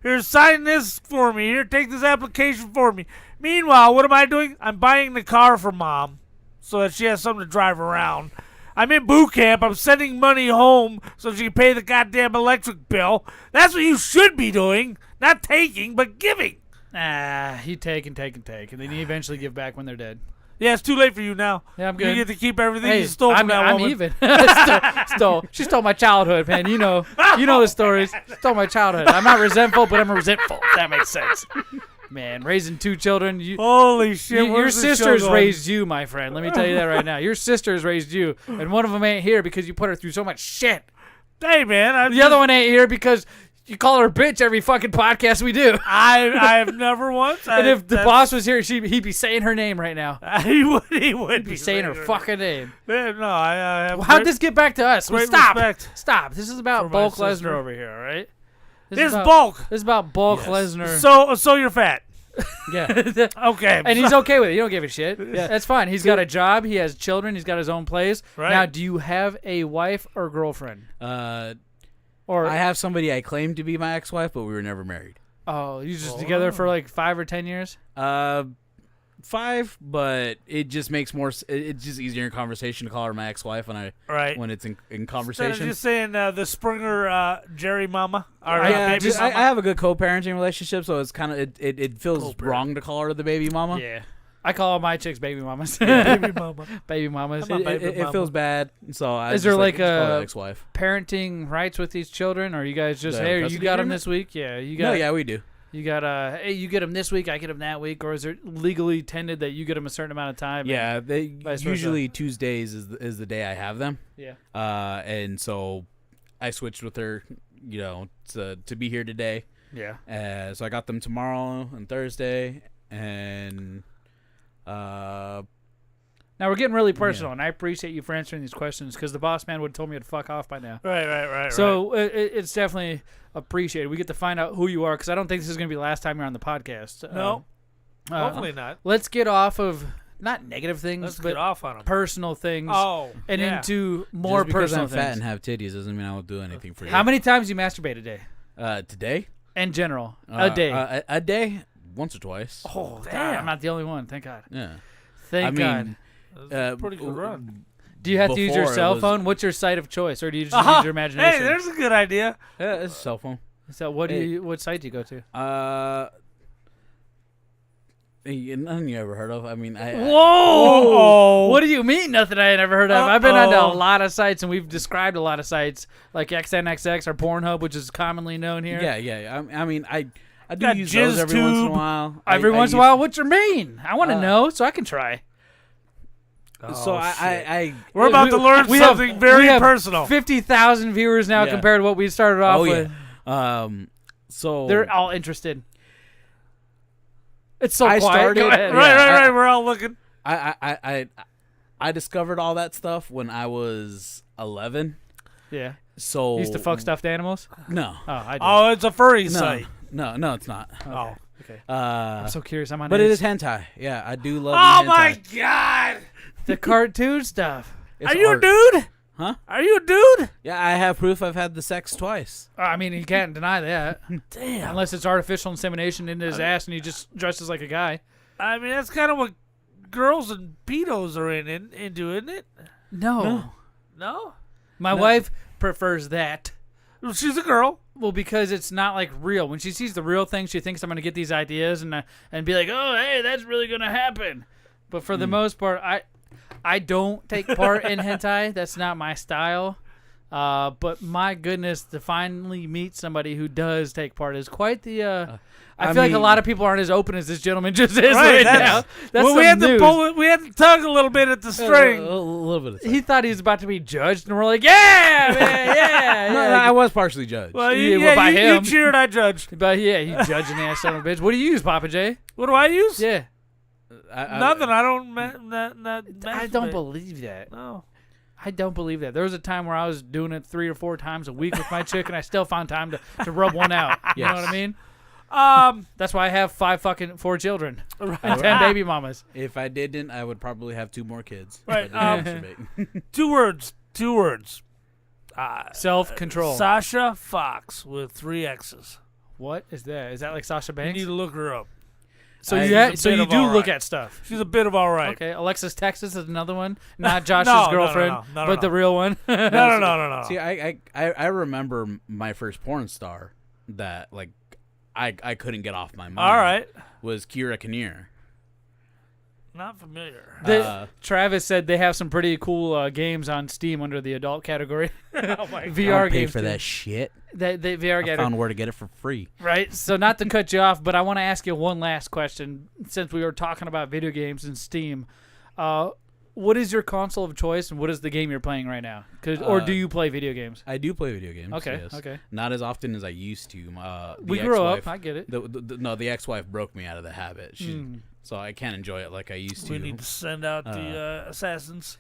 here, sign this for me. Here, take this application for me. Meanwhile, what am I doing? I'm buying the car for Mom so that she has something to drive around. I'm in boot camp. I'm sending money home so she can pay the goddamn electric bill. That's what you should be doing. Not taking, but giving. You take, and then you eventually give back when they're dead. Yeah, it's too late for you now. Yeah, I'm good. You get to keep everything Hey, you stole from that I'm woman. even. She stole my childhood, man. You know the stories. Stole my childhood. I'm not resentful, but I'm resentful. If that makes sense. Man, raising 2 children. Holy shit! Your where's this show sister's going? raised you, my friend. Let me tell you that right now. Your sister's raised you, and one of them ain't here because you put her through so much shit. Hey, man. The other one ain't here because you call her bitch every fucking podcast we do. I have never once. And if the boss was here, he'd be saying her name right now. He would be saying her fucking name. Man, no, I have. How'd this get back to us? Great Stop. respect Stop. This is for about my Bulk sister. Lesnar over here, all right? This is Bulk. This is about Bulk Yes. Lesnar. So you're fat. Yeah. Okay. And he's okay with it. You don't give a shit. Yeah, that's fine. He's got a job. He has children. He's got his own place. Right. Now, do you have a wife or girlfriend? Or I have somebody I claim to be my ex-wife, but we were never married. Oh, you just together for like 5 or 10 years? 5, but it just makes more. It's just easier in conversation to call her my ex-wife when it's in Instead conversation. of just saying the Springer Jerry Mama. Or baby I mama. have a good co-parenting relationship, so it's kind of it feels wrong to call her the baby mama. Yeah. I call all my chicks baby mamas. Baby mama. Baby mamas. It feels bad. So Is there like just call her a ex-wife? parenting rights with these children, or you guys just The hey, you custody got them agreement? this week? Yeah, you got. No, yeah, we do. You got hey, you get them this week, I get them that week, or is it legally tended that you get them a certain amount of time? Yeah, they vice versa? usually Tuesdays is the day I have them. Yeah. And so I switched with her, to be here today. Yeah. So I got them tomorrow and Thursday, and Now we're getting really personal, and I appreciate you for answering these questions because the boss man would have told me to fuck off by now. Right. So it's definitely appreciated. We get to find out who you are because I don't think this is going to be the last time you're on the podcast. No. Hopefully not. Let's get off of not negative things, Let's but get off on them. personal things. Oh, and yeah. into more just because personal I'm things. fat and have titties doesn't mean I will do anything for you. How many times do you masturbate a day? Today? In general, a day. A day, once or twice. Oh, damn. God, I'm not the only one. Thank God. Yeah. Thank God. That's a pretty good run. Do you have to use your before it cell was- phone? What's your site of choice, or do you just use your imagination? Hey, there's a good idea. Yeah, it's a cell phone. So what what site do you go to? Nothing you ever heard of. I mean, Whoa! What do you mean? Nothing I ain't ever heard of. I've been onto a Uh-oh. lot of sites, and we've described a lot of sites, like XNXX or Pornhub, which is commonly known here. Yeah. I mean, I do Got use those every once in a JizzTube. while. Every once in a while, what's your mean? I want to know so I can try. So I We're about to learn something very we have personal. 50,000 viewers now Yeah. compared to what we started off with. So They're all interested. It's so I quiet. started- Go ahead. Right. We're all looking. I discovered all that stuff when I was 11. Yeah. So You used to fuck stuffed animals? No. Oh, I did. Oh, it's a furry site. No, it's not. Oh. Okay. I'm so curious. I'm on But edge. it is hentai. Yeah, I do love Oh the hentai. my God! The cartoon stuff. It's Are you art. a dude? Huh? Are you a dude? Yeah, I have proof I've had the sex twice. I mean, you can't deny that. Damn. Unless it's artificial insemination into his ass and he just dresses like a guy. I mean, that's kind of what girls and pedos are into, isn't it? No. No? My wife prefers that. Well, she's a girl. Well, because it's not like real. When she sees the real thing, she thinks I'm going to get these ideas and be like, oh, hey, that's really going to happen. But for the most part, I don't take part in hentai. That's not my style. But my goodness, to finally meet somebody who does take part is quite the. I I feel like a mean- lot of people aren't as open as this gentleman just is Right, right now. That's well, we some had to news. pull it. We had to tug a little bit at the string. A little bit of He thought he was about to be judged, and we're like, yeah, man, yeah. No, I was partially judged. Well, Yeah, you, well, by you him. cheered, I judged. But yeah, you judging ass son of a bitch. What do you use, Pappa J? What do I use? Yeah. Nothing. I don't. I don't believe that. No. I don't believe that. There was a time where I was doing it 3 or 4 times a week with my chick, and I still found time to rub one out. You know what I mean? That's why I have 4 children and 10 baby mamas. If I didn't, I would probably have 2 more kids. Right, If I didn't masturbate. 2 words. Self-control. Sasha Fox with 3 X's. What is that? Is that like Sasha You Banks? need to look her up. So I- you She's a so bit you of do all look right. at stuff. She's a bit of all right. Okay, Alexis Texas is another one, not Josh's No, girlfriend, no, but the real one. No. See, I remember my first porn star that like I couldn't get off my mind. All right. Was Kira Kinnear. Not familiar. Travis said they have some pretty cool games on Steam under the adult category. Oh my VR I'll pay games for too. that shit. The VR I game. found where to get it for free. Right. So not to cut you off, but I want to ask you one last question since we were talking about video games and Steam. What is your console of choice, and what is the game you're playing right now? Or do you play video games? I do play video games. Okay, Yes. okay. Not as often as I used to. We grew up. I get it. The ex-wife broke me out of the habit. So I can't enjoy it like I used to. We need to send out the assassins.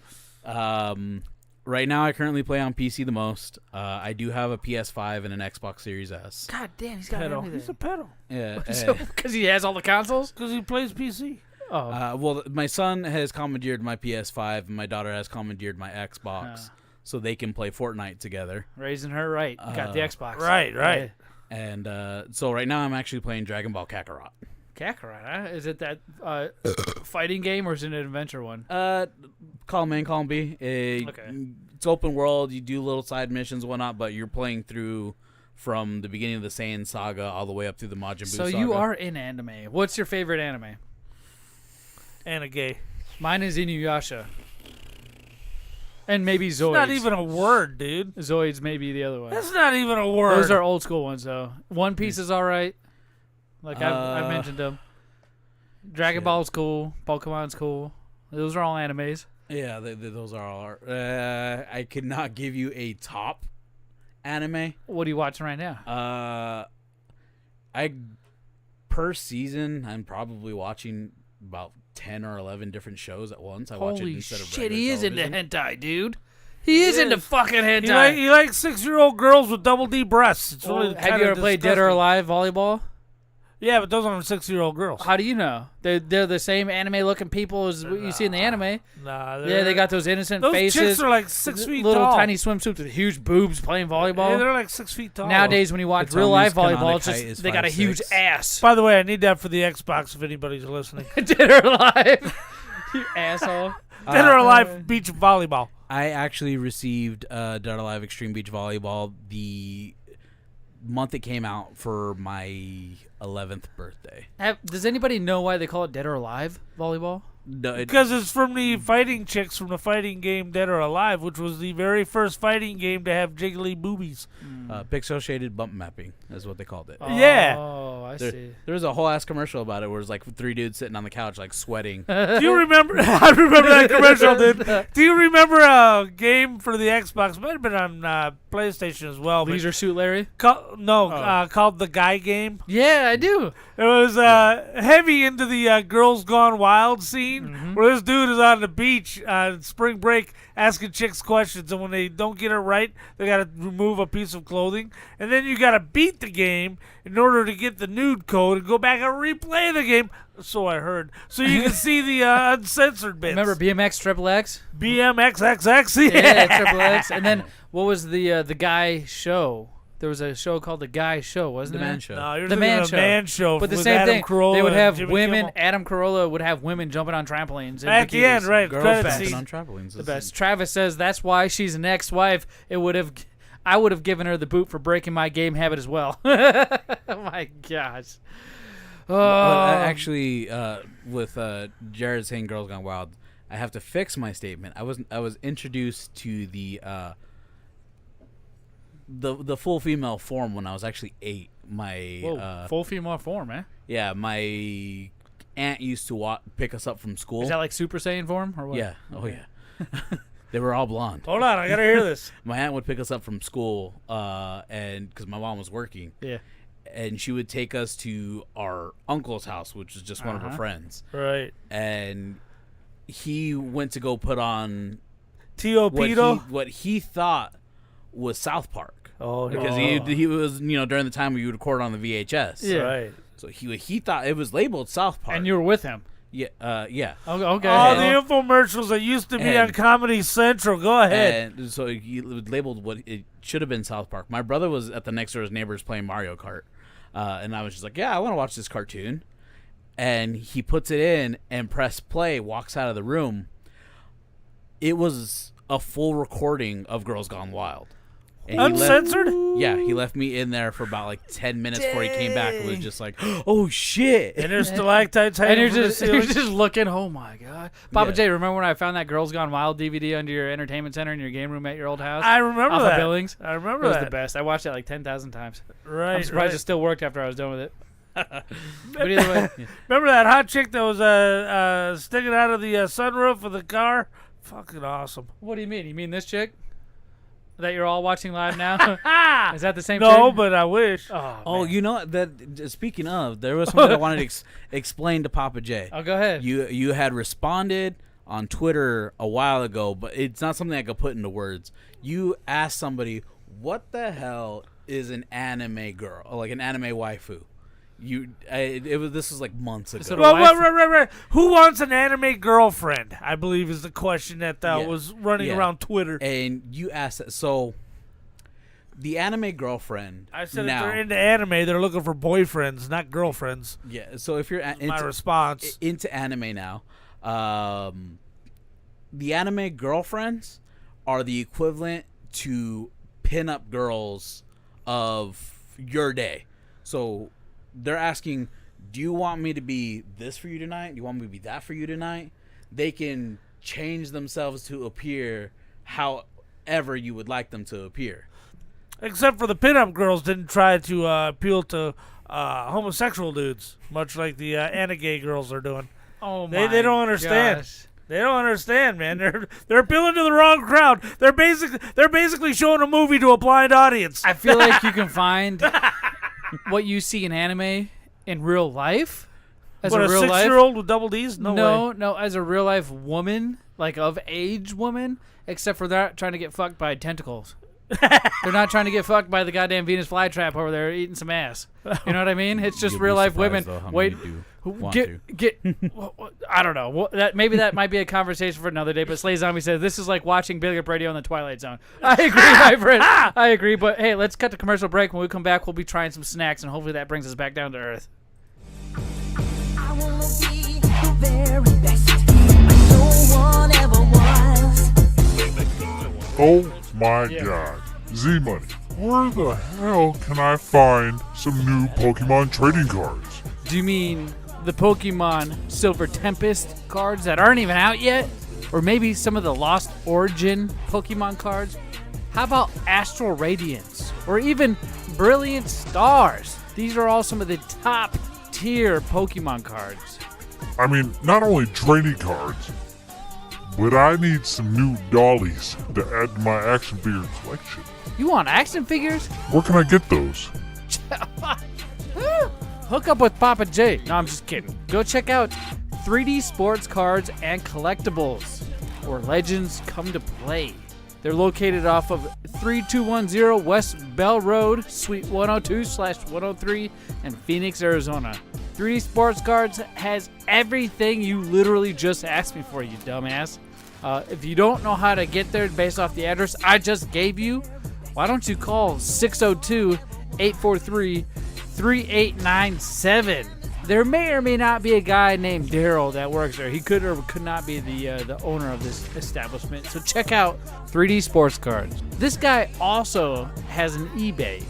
Right now, I currently play on PC the most. I do have a PS5 and an Xbox Series S. God damn, he's got Pedal. everything. He's a pedal. Yeah. Because he has all the consoles? Because he plays PC. Oh. Well, my son has commandeered my PS5, and my daughter has commandeered my Xbox, so they can play Fortnite together. Raising her right. Got the Xbox. Right. Yeah. And so right now, I'm actually playing Dragon Ball Kakarot. Kakarot, huh? Is it that fighting game, or is it an adventure one? Column A and Column B. It's open world. You do little side missions and whatnot, but you're playing through from the beginning of the Saiyan saga all the way up through the Majin Buu saga. So you are in anime. What's your favorite anime? And a gay. Mine is Inuyasha. And maybe Zoids. It's not even a word, dude. Zoids may be the other one. That's not even a word. Those are old school ones, though. One Piece is all right. Like I've mentioned them. Dragon Ball's cool. Pokemon's cool. Those are all animes. Yeah, those are all. I could not give you a top anime. What are you watching right now? Per season, I'm probably watching about 10 or 11 different shows at once. I watch it Holy instead of shit, regular he is into television. hentai, dude. He is into fucking hentai. He likes 6-year-old girls with double D breasts. It's really have you ever played Dead or Alive volleyball? Yeah, but those aren't 6-year-old girls. How do you know? They're the same anime-looking people as what you see in the anime. Nah, Yeah, they got those innocent those faces. chicks are like 6 feet little tall. tiny swimsuits with huge boobs playing volleyball. Yeah, they're like 6 feet tall. Nowadays, when you watch It's real on life these volleyball, canonic it's just height is they got a 5'6". huge ass. By the way, I need that for the Xbox if anybody's listening. Dead or Alive, you asshole. Dead or Alive beach volleyball. I actually received Dead or Alive Extreme Beach Volleyball the month it came out for my 11th birthday. Does anybody know why they call it Dead or Alive volleyball? No, Because it's from the fighting chicks from the fighting game Dead or Alive, which was the very first fighting game to have jiggly boobies. pixel shaded bump mapping is what they called it. Yeah. Oh, I see. There was a whole ass commercial about it where it's like 3 dudes sitting on the couch like sweating. Do you remember? I remember that commercial, dude. Do you remember a game for the Xbox? Might have been on PlayStation as well. but Leisure Suit Larry? called the Guy Game. Yeah, I do. It was heavy into the Girls Gone Wild scene where this dude is on the beach on spring break asking chicks questions, and when they don't get it right, they got to remove a piece of clothing, and then you got to beat the game in order to get the nude code and go back and replay the game. So I heard. So you can see the uncensored bits. Remember BMX Triple X? BMXXX? Yeah, Triple X. And then what was the Guy Show? There was a show called The Guy Show, wasn't The there? Man Show. No, you're The thinking Man of Show. Man Show. But the with same Adam thing. Carolla They would and have Jimmy women. Kimmel. Adam Carolla would have women jumping on trampolines. in At the bikinis. end, right? Girls credit bouncing scene. on trampolines. The best. Travis says that's why she's an ex-wife. I would have given her the boot for breaking my game habit as well. Oh my gosh. Well, actually, with Jared saying "Girls Gone Wild," I have to fix my statement. I was introduced to the the full female form when I was actually 8. My full female form, eh? Yeah, my aunt used to pick us up from school. Is that like Super Saiyan form or what? Yeah. Oh yeah. They were all blonde. Hold on, I gotta hear this. My aunt would pick us up from school, and because my mom was working. Yeah. And she would take us to our uncle's house, which was just one of her friends. Right. And he went to go put on what he thought was South Park. Oh, because he was, during the time we would record on the VHS. Yeah. Right. So he thought it was labeled South Park. And you were with him. Yeah. Yeah. Okay. Oh, the infomercials that used to be on Comedy Central. Go ahead. And so he labeled what it should have been South Park. My brother was at the next door's neighbors playing Mario Kart. And I was just like, yeah, I want to watch this cartoon. And he puts it in and press play, walks out of the room. It was a full recording of Girls Gone Wild. And Uncensored? He left me in there for about like 10 minutes before he came back. It was just like, oh shit. And there's stalactites hanging And from the ceiling. you're just looking, oh my God. Papa J, remember when I found that Girls Gone Wild DVD under your entertainment center in your game room at your old house? I remember off that. Of Billings? I remember that. It was that. the best. I watched it like 10,000 times. Right. I'm surprised it still worked after I was done with it. But either way. Remember that hot chick that was sticking out of the sunroof of the car? Fucking awesome. What do you mean? You mean this chick? That you're all watching live now? Is that the same No, chick? but I wish. Oh, you know that. Speaking of, there was something I wanted to explain to Pappa J. Oh, go ahead. You had responded on Twitter a while ago, but it's not something I could put into words. You asked somebody, "What the hell is an anime girl, or like an anime waifu?" This was like months ago. Right. Who wants an anime girlfriend? I believe is the question that was running around Twitter. And you asked that. So, the anime girlfriend. I said if they're into anime, they're looking for boyfriends, not girlfriends. Yeah. So if you're my response into anime now, the anime girlfriends are the equivalent to pinup girls of your day. So. They're asking, do you want me to be this for you tonight? Do you want me to be that for you tonight? They can change themselves to appear however you would like them to appear. Except for the pinup girls didn't try to appeal to homosexual dudes, much like the anime girls are doing. Oh my They don't understand. Gosh. They don't understand, man. They're appealing to the wrong crowd. They're basically showing a movie to a blind audience. I feel like you can find what you see in anime in real life. As What, a a real 6-year-old with double D's? No way. No, as a real life woman, like of age woman, except for they're not trying to get fucked by tentacles. They're not trying to get fucked by the goddamn Venus flytrap over there eating some ass. You know what I mean? It's just real life women. I don't know. Maybe that might be a conversation for another day. But Slay Zombie says this is like watching BigLipRadio in the Twilight Zone. I agree, my friend. I agree. But hey, let's cut the commercial break. When we come back, we'll be trying some snacks, and hopefully that brings us back down to earth. I wanna be the very best, but no one ever was. Oh my god. Z-Money, where the hell can I find some new Pokemon trading cards? Do you mean the Pokemon Silver Tempest cards that aren't even out yet? Or maybe some of the Lost Origin Pokemon cards? How about Astral Radiance? Or even Brilliant Stars? These are all some of the top tier Pokemon cards. I mean, not only trading cards, but I need some new dollies to add to my action figure collection. You want action figures? Where can I get those? Hook up with Pappa J. No, I'm just kidding. Go check out 3D Sports Cards and Collectibles, where legends come to play. They're located off of 3210 West Bell Road, Suite 102/103 in Phoenix, Arizona. 3D Sports Cards has everything you literally just asked me for, you dumbass. If you don't know how to get there based off the address I just gave you, why don't you call 602-843-3897. There may or may not be a guy named Daryl that works there. He could or could not be the owner of this establishment. So check out 3D Sports Cards. This guy also has an eBay,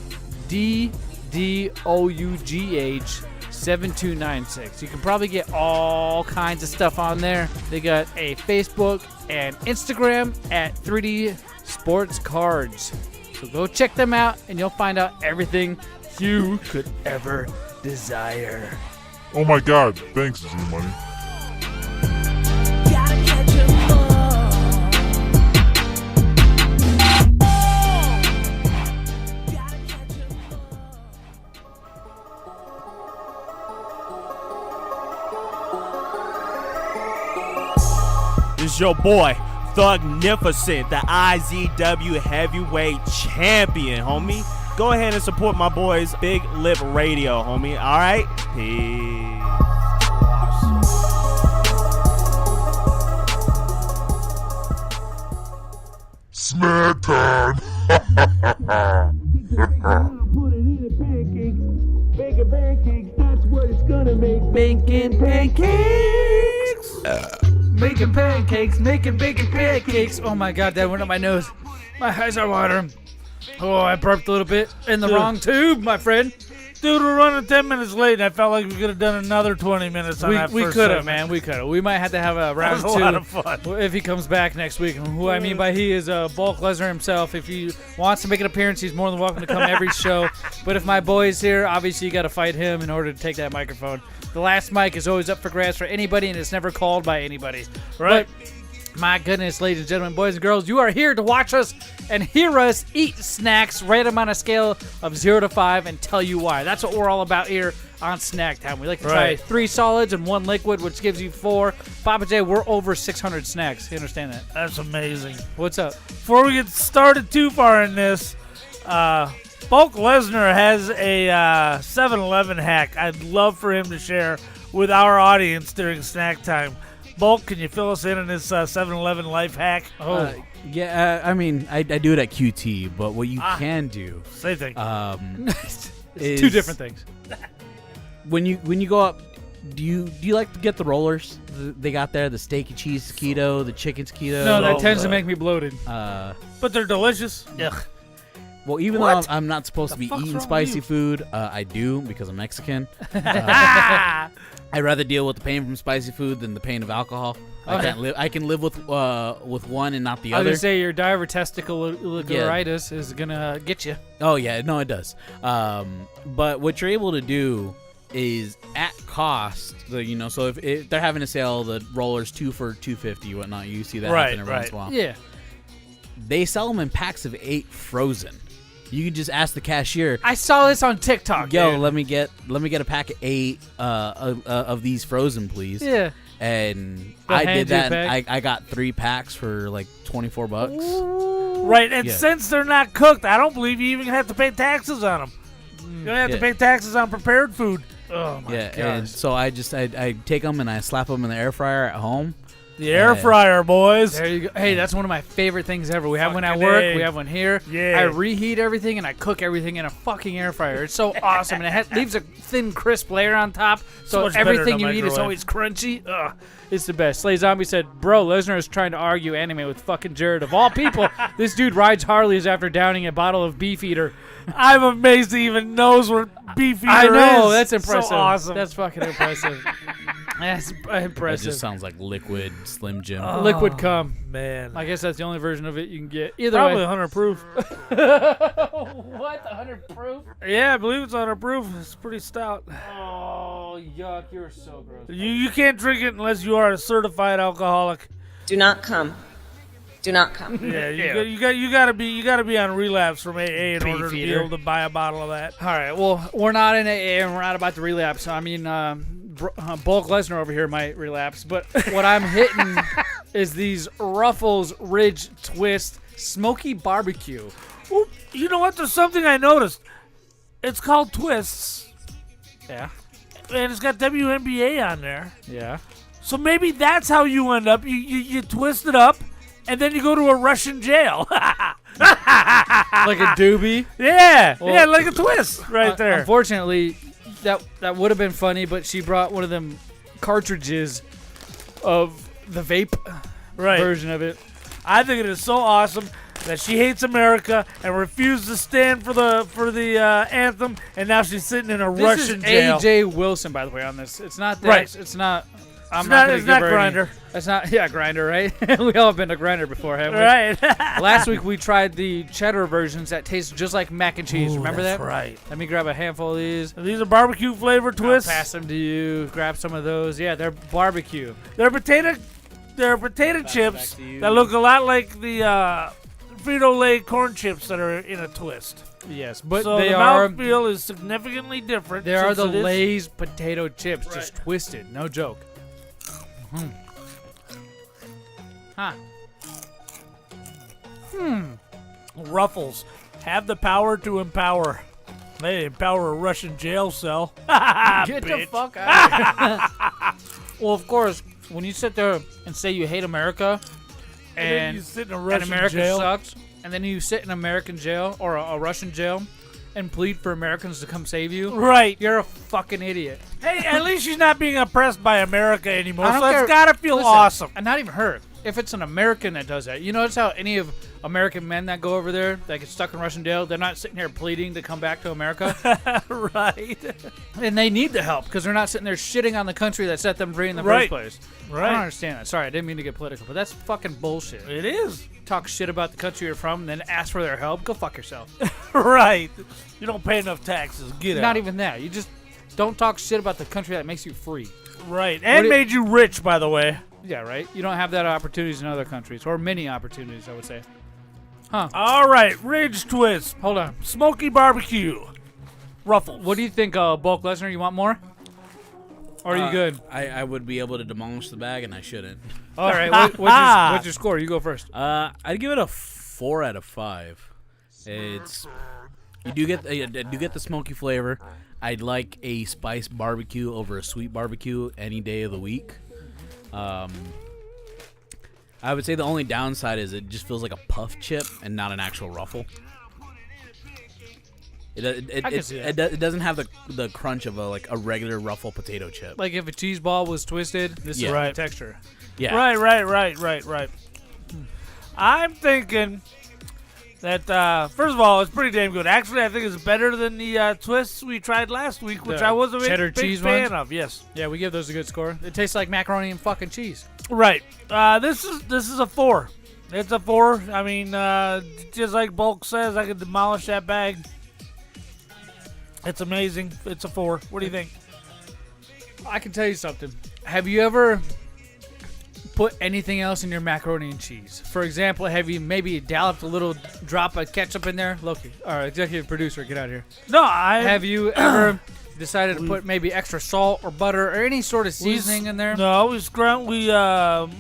DDOUGH 7296. You can probably get all kinds of stuff on there. They got a Facebook and Instagram at 3D Sports Cards. So go check them out, and you'll find out everything you could ever desire. Oh my God! Thanks, Zmunny. Gotta catch 'em all. Gotta catch 'em all. This is your boy, Thugnificent, the IZW Heavyweight Champion, homie. Go ahead and support my boys, Big Lip Radio, homie. All right? Peace. Smack time! Making pancakes. Making pancakes. Making bacon pancakes. Oh my God, that went up my nose. My eyes are watering. Oh, I burped a little bit in the wrong tube, my friend. Dude, we're running 10 minutes late, and I felt like we could have done another 20 minutes on that We first could have, segment. man. We could have. We might have to have a round That was two a lot of fun. if he comes back next week. And who I mean by he is Bulk Lesner himself. If he wants to make an appearance, he's more than welcome to come every show. But if my boy's here, obviously you got to fight him in order to take that microphone. The last mic is always up for grabs for anybody, and it's never called by anybody. Right. But, my goodness, ladies and gentlemen, boys and girls, you are here to watch us and hear us eat snacks, rate them on a scale of 0 to 5, and tell you why. That's what we're all about here on Snack Time. We like to try 3 solids and 1 liquid, which gives you 4. Pappa J, we're over 600 snacks. You understand that? That's amazing. What's up? Before we get started too far in this, Bulk Lesner has a 7-Eleven hack I'd love for him to share with our audience during Snack Time. Bulk, can you fill us in on this 7-Eleven life hack? Yeah, I mean, I do it at QT, but what you can do, Same thing. It's is 2 different things. when you go up, do you like to get the rollers? They got there the steak and cheese taquito, the chicken taquito. No, that tends to make me bloated. But they're delicious. Ugh. Well, even though I'm not supposed to be fuck's eating wrong spicy with food, I do because I'm Mexican. I'd rather deal with the pain from spicy food than the pain of alcohol. I can live with one and not the I was other. going to say your diverticulitis is going to get you. Oh yeah, no, it does. But what you're able to do is at cost. So if they're having a sale, the rollers 2 for $2.50, whatnot. You see that happen every once in a while. Yeah. They sell them in packs of 8 frozen. You can just ask the cashier. I saw this on TikTok. Yo, dude. let me get a pack of 8 of these frozen, please. Yeah. And They'll I hand did you a that. pack. I got 3 packs for like $24. Right, and Yeah. since they're not cooked, I don't believe you even have to pay taxes on them. You don't have to Yeah. pay taxes on prepared food. Oh, my Yeah, gosh. and so I take them and I slap them in the air fryer at home. The air fryer, boys. There you go. Hey, that's one of my favorite things ever. We have one at Fucking work. A. We have one here. Yeah. I reheat everything and I cook everything in a fucking air fryer. It's so awesome. And it leaves a thin, crisp layer on top. So much better everything than a you eat is microwave. always crunchy. Ugh. It's the best. Slay Zombie said, bro, Lesnar is trying to argue anime with fucking Jared. Of all people, this dude rides Harleys after downing a bottle of Beefeater. I'm amazed he even knows what Beefeater I know. is. That's impressive. So awesome. That's fucking impressive. That's That impressive. just sounds like liquid Slim Jim. Liquid cum. Man. I guess that's the only version of it you can get. Either Probably way. 100 proof. What? 100 proof? Yeah, I believe it's 100 proof. It's pretty stout. Oh, yuck. You're so gross. You can't drink it unless you are a certified alcoholic. Do not come. Do not come. Yeah, you gotta be on relapse from AA in order to be Beefeater. able to buy a bottle of that. All right. Well, we're not in AA and we're not about to relapse. I mean, Bulk Lesnar over here might relapse. But what I'm hitting is these Ruffles Ridge Twist Smoky Barbecue. Ooh, you know what? There's something I noticed. It's called Twists, Yeah. and it's got WNBA on there. Yeah. So maybe that's how you end up. You twist it up, and then you go to a Russian jail. Like a doobie. Yeah, Well, yeah, like a twist right there. Unfortunately, that would have been funny, but she brought one of them cartridges of the vape version of it. I think it is so awesome that she hates America and refused to stand for the anthem, and now she's sitting in a This Russian is jail. AJ Wilson, by the way, on this. It's not that. Right. It's not I'm It's not going it's to give not her any- Grinder. That's not, yeah, Grinder, right? We all have been to Grinder before, haven't we? Right. Last week we tried the cheddar versions that taste just like mac and cheese. Ooh, Remember that's that? right. Let me grab a handful of these. These are barbecue flavor twists. I'll pass them to you. Grab some of those. Yeah, they're barbecue. They're potato chips back to you. that look a lot like the Frito-Lay corn chips that are in a twist. Yes, but So they the are mouthfeel is significantly different. they are since the it is- Lay's potato chips, just twisted. No joke. Huh. Ruffles have the power to empower. They empower a Russian jail cell. Get the fuck out of here. Well, of course, when you sit there and say you hate America And then and, you sit in a and Russian America jail. sucks, and then you sit in American jail or a Russian jail and plead for Americans to come save you, Right. you're a fucking idiot. Hey, at least she's not being oppressed by America anymore, I don't so care. it's gotta feel Listen, awesome. And not even her. If it's an American that does that, you notice how any of American men that go over there that get stuck in Russian jail, they're not sitting here pleading to come back to America, Right. and they need the help because they're not sitting there shitting on the country that set them free in the Right. first place. I Right. don't understand that. Sorry, I didn't mean to get political, but that's fucking bullshit. It is. Talk shit about the country you're from, and then ask for their help. Go fuck yourself. Right. You don't pay enough taxes. Get out. Not even that. You just don't talk shit about the country that makes you free. Right. And What made you rich, by the way. Yeah, right? You don't have that opportunities in other countries, or many opportunities, I would say. Huh. All right. Ridge twist. Hold on. Smoky barbecue. Ruffles. What do you think, Bulk Lesner? You want more? Or are you good? I would be able to demolish the bag, and I shouldn't. All right. What's your score? You go first. I'd give it a 4 out of 5. It's you do get the smoky flavor. I'd like a spiced barbecue over a sweet barbecue any day of the week. I would say the only downside is it just feels like a puff chip and not an actual ruffle. I can see that. It doesn't have the crunch of a regular ruffle potato chip. Like if a cheese ball was twisted, this is Yeah. the texture. Yeah. Right. I'm thinking that, first of all, it's pretty damn good. Actually, I think it's better than the twists we tried last week, which The I was a cheddar big cheese fan ones? of. Yes. Yeah, we give those a good score. It tastes like macaroni and fucking cheese. Right. This is a 4. It's a 4. I mean, just like Bulk says, I could demolish that bag. It's amazing. It's a 4. What do you think? I can tell you something. Have you ever put anything else in your macaroni and cheese? For example, have you maybe dolloped a little drop of ketchup in there? Loki, our executive producer, get out of here. No, I Have you ever decided to put maybe extra salt or butter or any sort of seasoning in there? No, we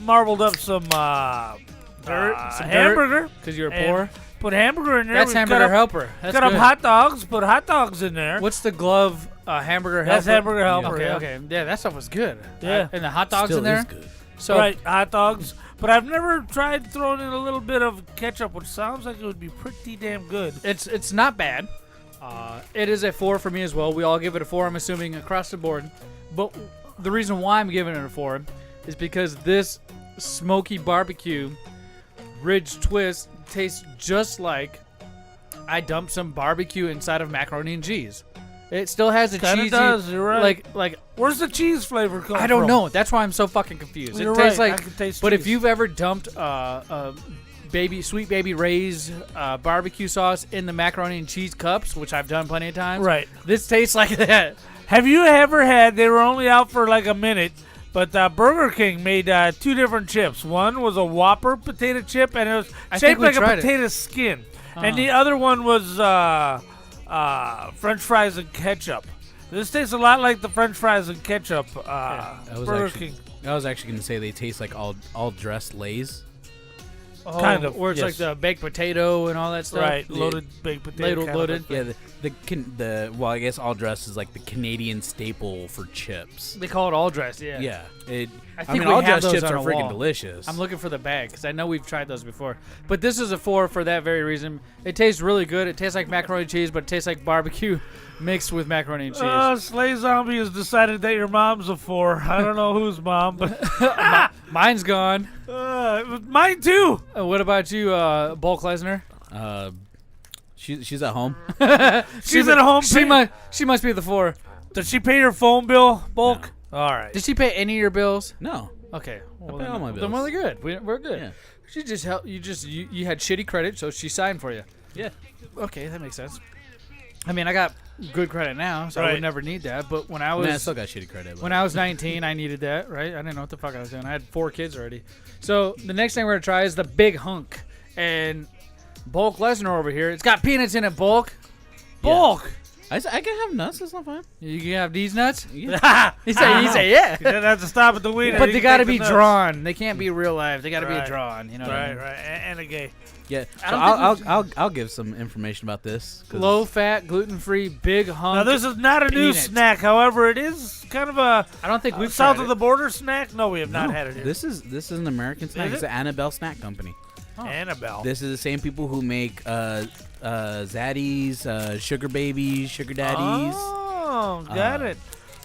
marbled up some hamburger. Because you're And poor. Put hamburger in there. That's We hamburger helper. That's cut up good. hot dogs. Put hot dogs in there. What's the glove hamburger helper? That's hamburger helper. Okay, yeah. okay. Yeah, that stuff was good. Yeah. And the hot dogs Still in there? is good. So Right, hot dogs. But I've never tried throwing in a little bit of ketchup, which sounds like it would be pretty damn good. it's not bad. It is a 4 for me as well. We all give it a 4, I'm assuming, across the board. But the reason why I'm giving it a 4 is because this smoky barbecue ridge twist tastes just like I dumped some barbecue inside of macaroni and cheese. It still has a Kinda cheesy, does, you're right. like Where's the cheese flavor come from? I don't know. That's why I'm so fucking confused. You're it tastes right. I like, can taste but if cheese. you've ever dumped Sweet Baby Ray's barbecue sauce in the macaroni and cheese cups, which I've done plenty of times, Right. This tastes like that. Have you ever had, they were only out for like a minute, but Burger King made 2 different chips. One was a Whopper potato chip, and it was I think shaped we like a tried it. potato skin. And the other one was French fries and ketchup. This tastes a lot like the French fries and ketchup Burger King. I was actually going to say they taste like all dressed Lay's. Oh, Kind of, Where it's like yes. the baked potato and all that stuff. Right, Yeah. loaded baked potato. kind of Loaded. a thing. Yeah, well, I guess all dressed is like the Canadian staple for chips. They call it all dressed, yeah. Yeah. I think all we have dressed those chips on are a freaking wall. delicious. I'm looking for the bag because I know we've tried those before. But this is a 4 for that very reason. It tastes really good. It tastes like macaroni and cheese, but it tastes like barbecue mixed with macaroni and cheese. Slay Zombie has decided that your mom's a 4. I don't know whose mom, but Mine's gone. mine too. What about you, Bulk Lesnar? She's at home. She's at home. She must be the 4. Does she pay your phone bill, Bulk? All right. Did she pay any of your bills? No. Okay. Well, pay all my Then bills. we're good. We're good. Yeah. She just helped you. You had shitty credit, so she signed for you. Yeah. Okay, that makes sense. I mean, I got good credit now, so I Right. would never need that. But when I I was mean, I still got shitty credit. But when I was 19, I needed that, right? I didn't know what the fuck I was doing. I had 4 kids already. So the next thing we're gonna try is the big hunk, and Bulk Lesner over here. It's got peanuts in it, Bulk. Bulk. I can have nuts. That's not fine. You can have these nuts. Yeah. He said, yeah. You didn't have to stop at the weed. But they gotta be drawn. They can't be real life. They gotta be Right. drawn. You know what I Right, mean? right. And a gay. Yeah. I So don't think I'll give some information about this. 'Cause Low fat, gluten free, big hunk. Now, this is not a new peanut. snack. However, it is kind of a I don't think we've south tried of the border snack. No, we have not No, had it here. This is an American snack. Is It's it? the Annabelle Snack Company. Annabelle. This is the same people who make Zaddies, Sugar Babies, Sugar Daddies. Oh, got it.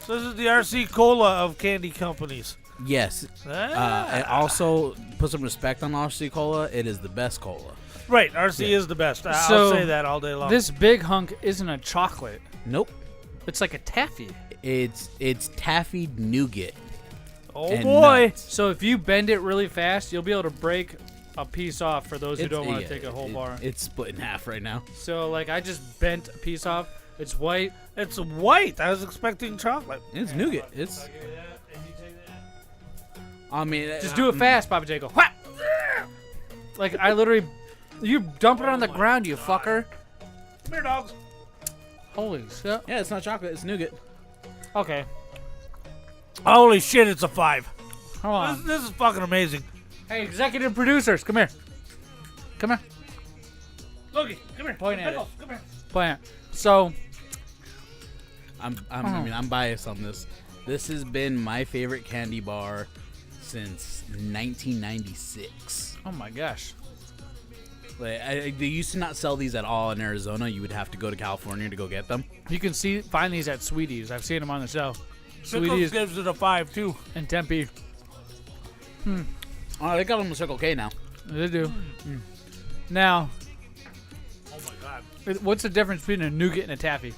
So this is the RC Cola of candy companies. Yes. And also, put some respect on RC Cola. It is the best cola. Right, RC Yeah. is the best. I'll So, say that all day long. This big hunk isn't a chocolate. Nope. It's like a taffy. It's taffy nougat. oh and boy. nuts. So if you bend it really fast, you'll be able to break a piece off for those who It's- don't want to yeah, take a whole bar. It's split in half right now. So like I just bent a piece off. It's white. It's white. I was expecting chocolate. It's nougat. It's. I mean, Just do it fast, Pappa J. Go. Whap! Like I literally, you dump it on the ground, you fucker. Come here, dogs. Holy shit. Yeah, it's not chocolate. It's nougat. Okay, Holy shit, it's a 5. hold on. This is fucking amazing. Hey, executive producers, come here. Come here. Loki, come here. Point at Pickles, come here. Point it. So I mean, I'm biased on this. This has been my favorite candy bar since 1996. oh my gosh. Like, they used to not sell these at all in Arizona. You would have to go to California to go get them. You can find these at Sweeties. I've seen them on the shelf. Pickles Sweeties gives it a 5 too. and Tempe. Oh, they got them with Circle K now. They do. Now, Oh my god. what's the difference between a nougat and a taffy?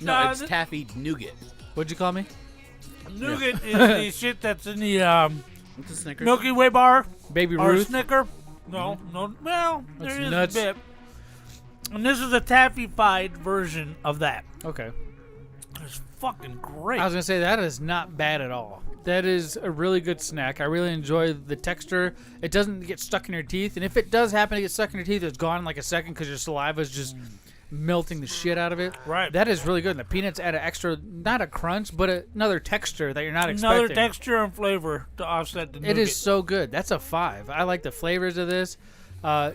No, it's taffy nougat. What'd you call me? Nougat is the shit that's in the It's a Snickers. Milky Way bar Baby or Ruth? Snicker. No, no. Well, That's there is nuts. a bit. And this is a taffy-fied version of that. Okay. It's fucking great. I was gonna say that is not bad at all. That is a really good snack. I really enjoy the texture. It doesn't get stuck in your teeth, and if it does happen to get stuck in your teeth, it's gone in like a second because your saliva is just melting the shit out of it. Right. That is really good. And the peanuts add an extra, not a crunch, but another texture that you're not Another expecting. texture and flavor to offset the nougat. It is so good. That's a 5. I like the flavors of this. Now,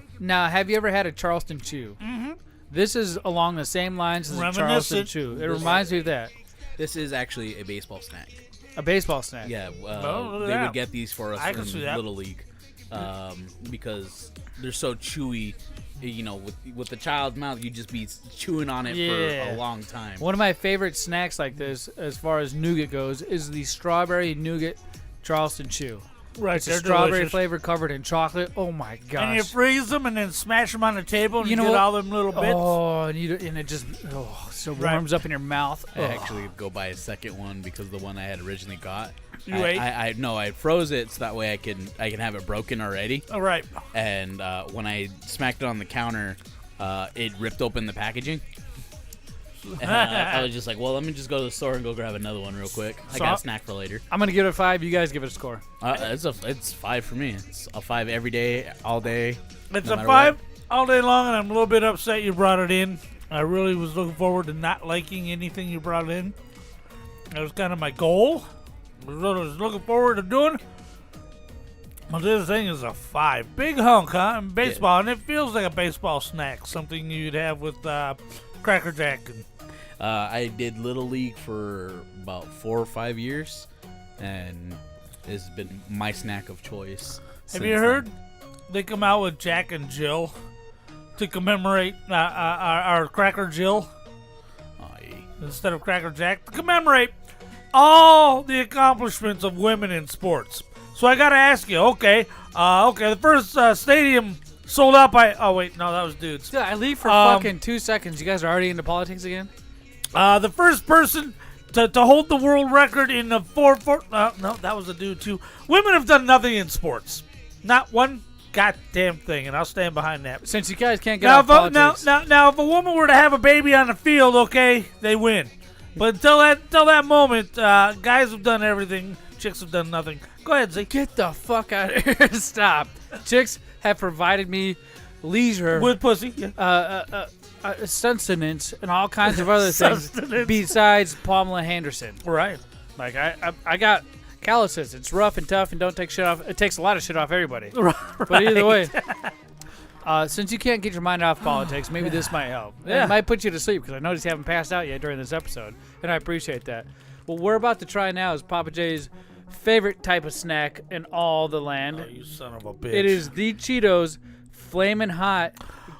have you ever had a Charleston Chew? Mm-hmm. This is along the same lines as a Charleston Reminiscent. Chew. It reminds me of that. This is actually a baseball snack. A baseball snack. Yeah, look at they that. would get these for us I can see in that. Little League because they're so chewy. You know, with the child's mouth, you just be chewing on it for a long time. One of my favorite snacks like this, as far as nougat goes, is the strawberry nougat Charleston Chew. Right, It's a they're strawberry delicious. flavor covered in chocolate. Oh my gosh! And you freeze them and then smash them on the table and You you know get what? all them little bits. Oh, and it just so Right. warms up in your mouth. I actually go buy a second one because the one I had originally got. You ate? I froze it so that way I can have it broken already. All right. And when I smacked it on the counter, it ripped open the packaging. And, I was just like, well, let me just go to the store and go grab another one real quick. I got a snack for later. I'm gonna give it a 5. You guys give it a score. It's 5 for me. It's a 5 every day, all day. It's no a matter 5 what. all day long, and I'm a little bit upset you brought it in. I really was looking forward to not liking anything you brought in. That was kind of my goal. I was looking forward to doing. Well, this thing is a 5. Big hunk, huh? And baseball, and it feels like a baseball snack. Something you'd have with Cracker Jack. And I did Little League for about 4 or 5 years, and it's been my snack of choice. Have you heard? They come out with Jack and Jill to commemorate our Cracker Jill instead of Cracker Jack, to commemorate all the accomplishments of women in sports. So I got to ask you, okay, the first stadium sold out by. Oh wait, no, that was dudes. Dude, I leave for fucking 2 seconds. You guys are already into politics again. The first person to hold the world record in the 4. No, that was a dude too. Women have done nothing in sports, not one goddamn thing, and I'll stand behind that. Since you guys can't get off politics. Now, if a woman were to have a baby on the field, okay, they win. But until that moment, guys have done everything. Chicks have done nothing. Go ahead, Z. Get the fuck out of here. Stop. Chicks have provided me leisure. With pussy. Yeah. Sustenance and all kinds of other things besides Pamela Henderson. Right. Like, I got calluses. It's rough and tough and don't take shit off. It takes a lot of shit off everybody. Right. But either way, since you can't get your mind off politics, maybe this might help. Yeah. It might put you to sleep because I noticed you haven't passed out yet during this episode, and I appreciate that. What we're about to try now is Pappa J's favorite type of snack in all the land. Oh, you son of a bitch. It is the Cheetos Flamin' Hot.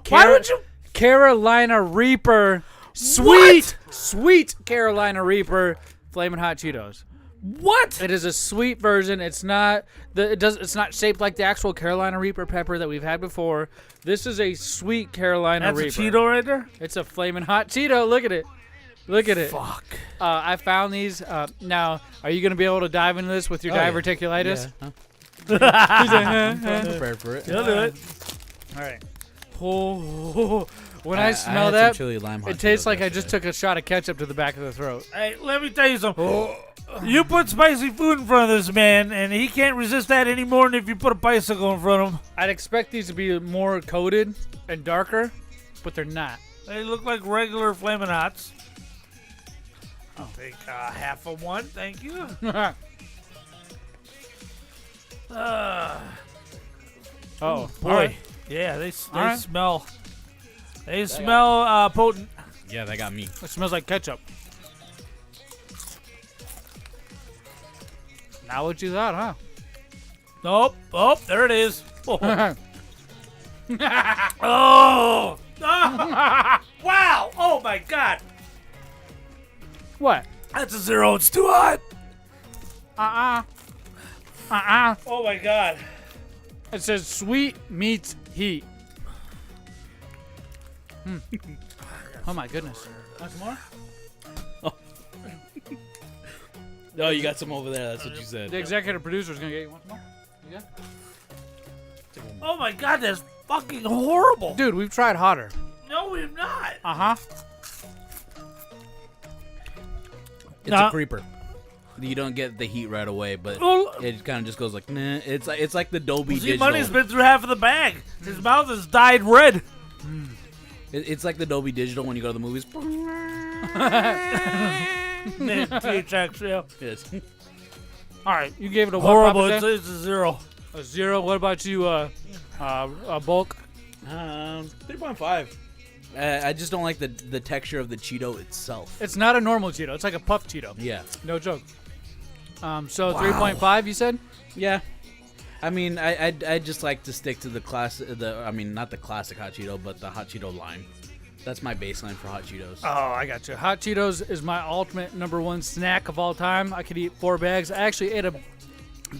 Why would you? Carolina Reaper. Sweet Carolina Reaper Flamin' Hot Cheetos. What? It is a sweet version. It's not it's not shaped like the actual Carolina Reaper pepper that we've had before. This is a sweet Carolina Reaper. That's a Cheeto right there? It's a Flamin' Hot Cheeto. Look at it. Look at it. Fuck. I found these. Now, are you going to be able to dive into this with your diverticulitis? Yeah. I'm prepared for it. You'll do it. All right. Oh, when I smell had that, some chili lime hot it tastes Cheetos like I just yesterday. took a shot of ketchup to the back of the throat. Hey, let me tell you something. You put spicy food in front of this man, and he can't resist that any more than if you put a bicycle in front of him. I'd expect these to be more coated and darker, but they're not. They look like regular Flamin' Hots. I'll take half of one. Thank you. Oh, boy. All right. Yeah, they right. smell. They smell potent. Yeah, they got me. It smells like ketchup. Not what you thought, huh? Nope. Oh, there it is. Oh. Oh. Wow. Oh, my God. What? That's a 0. It's too hot. Uh-uh. Oh, my God. It says sweet meets heat. Oh, my goodness. Want some more? Oh, you got some over there. That's what you said. The executive producer's going to get you one more. You got? Oh, my God. That's fucking horrible. Dude, we've tried hotter. No, we've not. Uh-huh. It's a creeper. You don't get the heat right away, but it kind of just goes like, nah. It's like the Dolby Digital. Money's been through half of the bag. His mouth is dyed red. It's like the Dolby Digital when you go to the movies. THX, yeah. Yes. All right, you gave it a horrible. What, Papa J? It's a 0. A 0. What about you, Bulk? 3.5. I just don't like the texture of the Cheeto itself. It's not a normal Cheeto. It's like a puff Cheeto. Yeah. No joke. So 3.5, you said? Yeah. I mean, I just like to stick to the not the classic Hot Cheeto, but the Hot Cheeto lime. That's my baseline for Hot Cheetos. Oh, I got you. Hot Cheetos is my ultimate #1 snack of all time. I could eat 4 bags. I actually ate a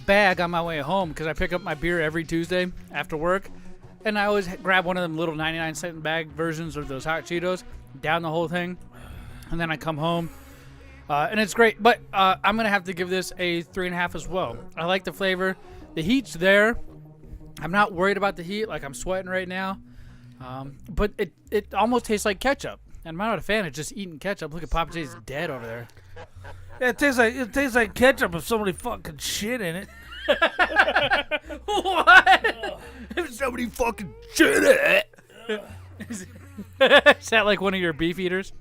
bag on my way home because I pick up my beer every Tuesday after work. And I always grab one of them little 99-cent bag versions of those Hot Cheetos, down the whole thing, and then I come home. And it's great. But I'm going to have to give this a 3.5 as well. I like the flavor. The heat's there. I'm not worried about the heat. Like, I'm sweating right now. But it almost tastes like ketchup. And I'm not a fan of just eating ketchup. Look at Pappa J's dead over there. Yeah, it tastes like ketchup if somebody fucking shit in it. What? If somebody fucking shit in it. Is that like one of your beef eaters?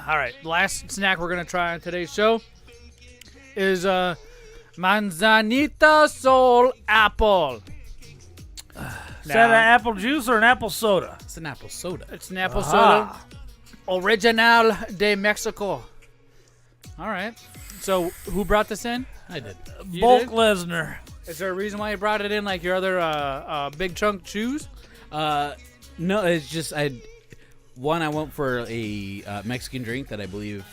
All right, last snack we're going to try on today's show is Manzanita Soul Apple. Is that an apple juice or an apple soda? It's an apple soda. It's an apple soda. Original de Mexico. All right. So, who brought this in? I did. Bulk Lesner. Is there a reason why you brought it in like your other big chunk chews? No, it's just I went for a Mexican drink that I believe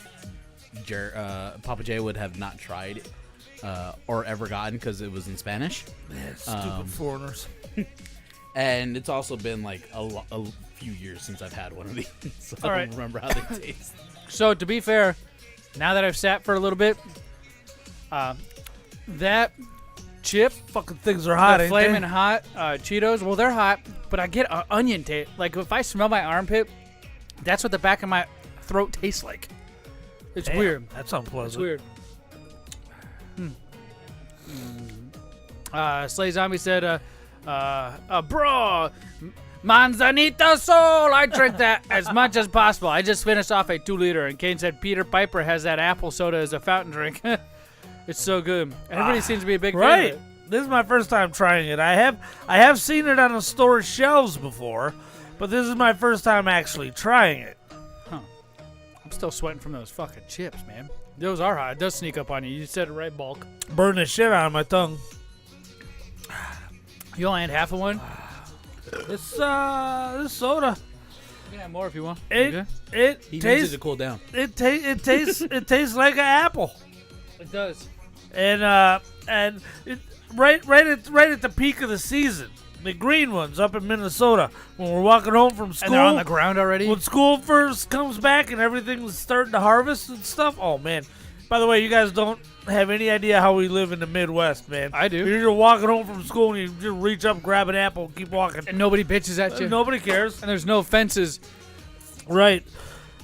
Pappa J would have not tried or ever gotten because it was in Spanish. Yeah, stupid foreigners. And it's also been like a few years since I've had one of these, so I don't remember how they taste. So to be fair, now that I've sat for a little bit, that chip, fucking things are hot. the ain't flaming they? hot Cheetos. Well, they're hot, but I get an onion taste. Like if I smell my armpit, that's what the back of my throat tastes like. It's Damn, weird. That's unpleasant. It's weird. Slay Zombie said, bro, Manzanita Soul. I drink that as much as possible. I just finished off a 2-liter. And Kane said Peter Piper has that apple soda as a fountain drink. It's so good. Everybody seems to be a big fan Right. of it. This is my first time trying it. I have seen it on the store shelves before, but this is my first time actually trying it. I'm still sweating from those fucking chips, man. Those are hot. It does sneak up on you. You said it right, Bulk. Burn the shit out of my tongue. You only had half of one? This soda. You can have more if you want. It You He needs tastes it to cool down. it tastes like an apple. It does. And it, right at the peak of the season. The green ones up in Minnesota when we're walking home from school. And they're on the ground already? When school first comes back and everything's starting to harvest and stuff. Oh, man. By the way, you guys don't have any idea how we live in the Midwest, man. I do. You're just walking home from school and you just reach up, grab an apple, and keep walking. And nobody bitches at you. Nobody cares. And there's no fences. Right.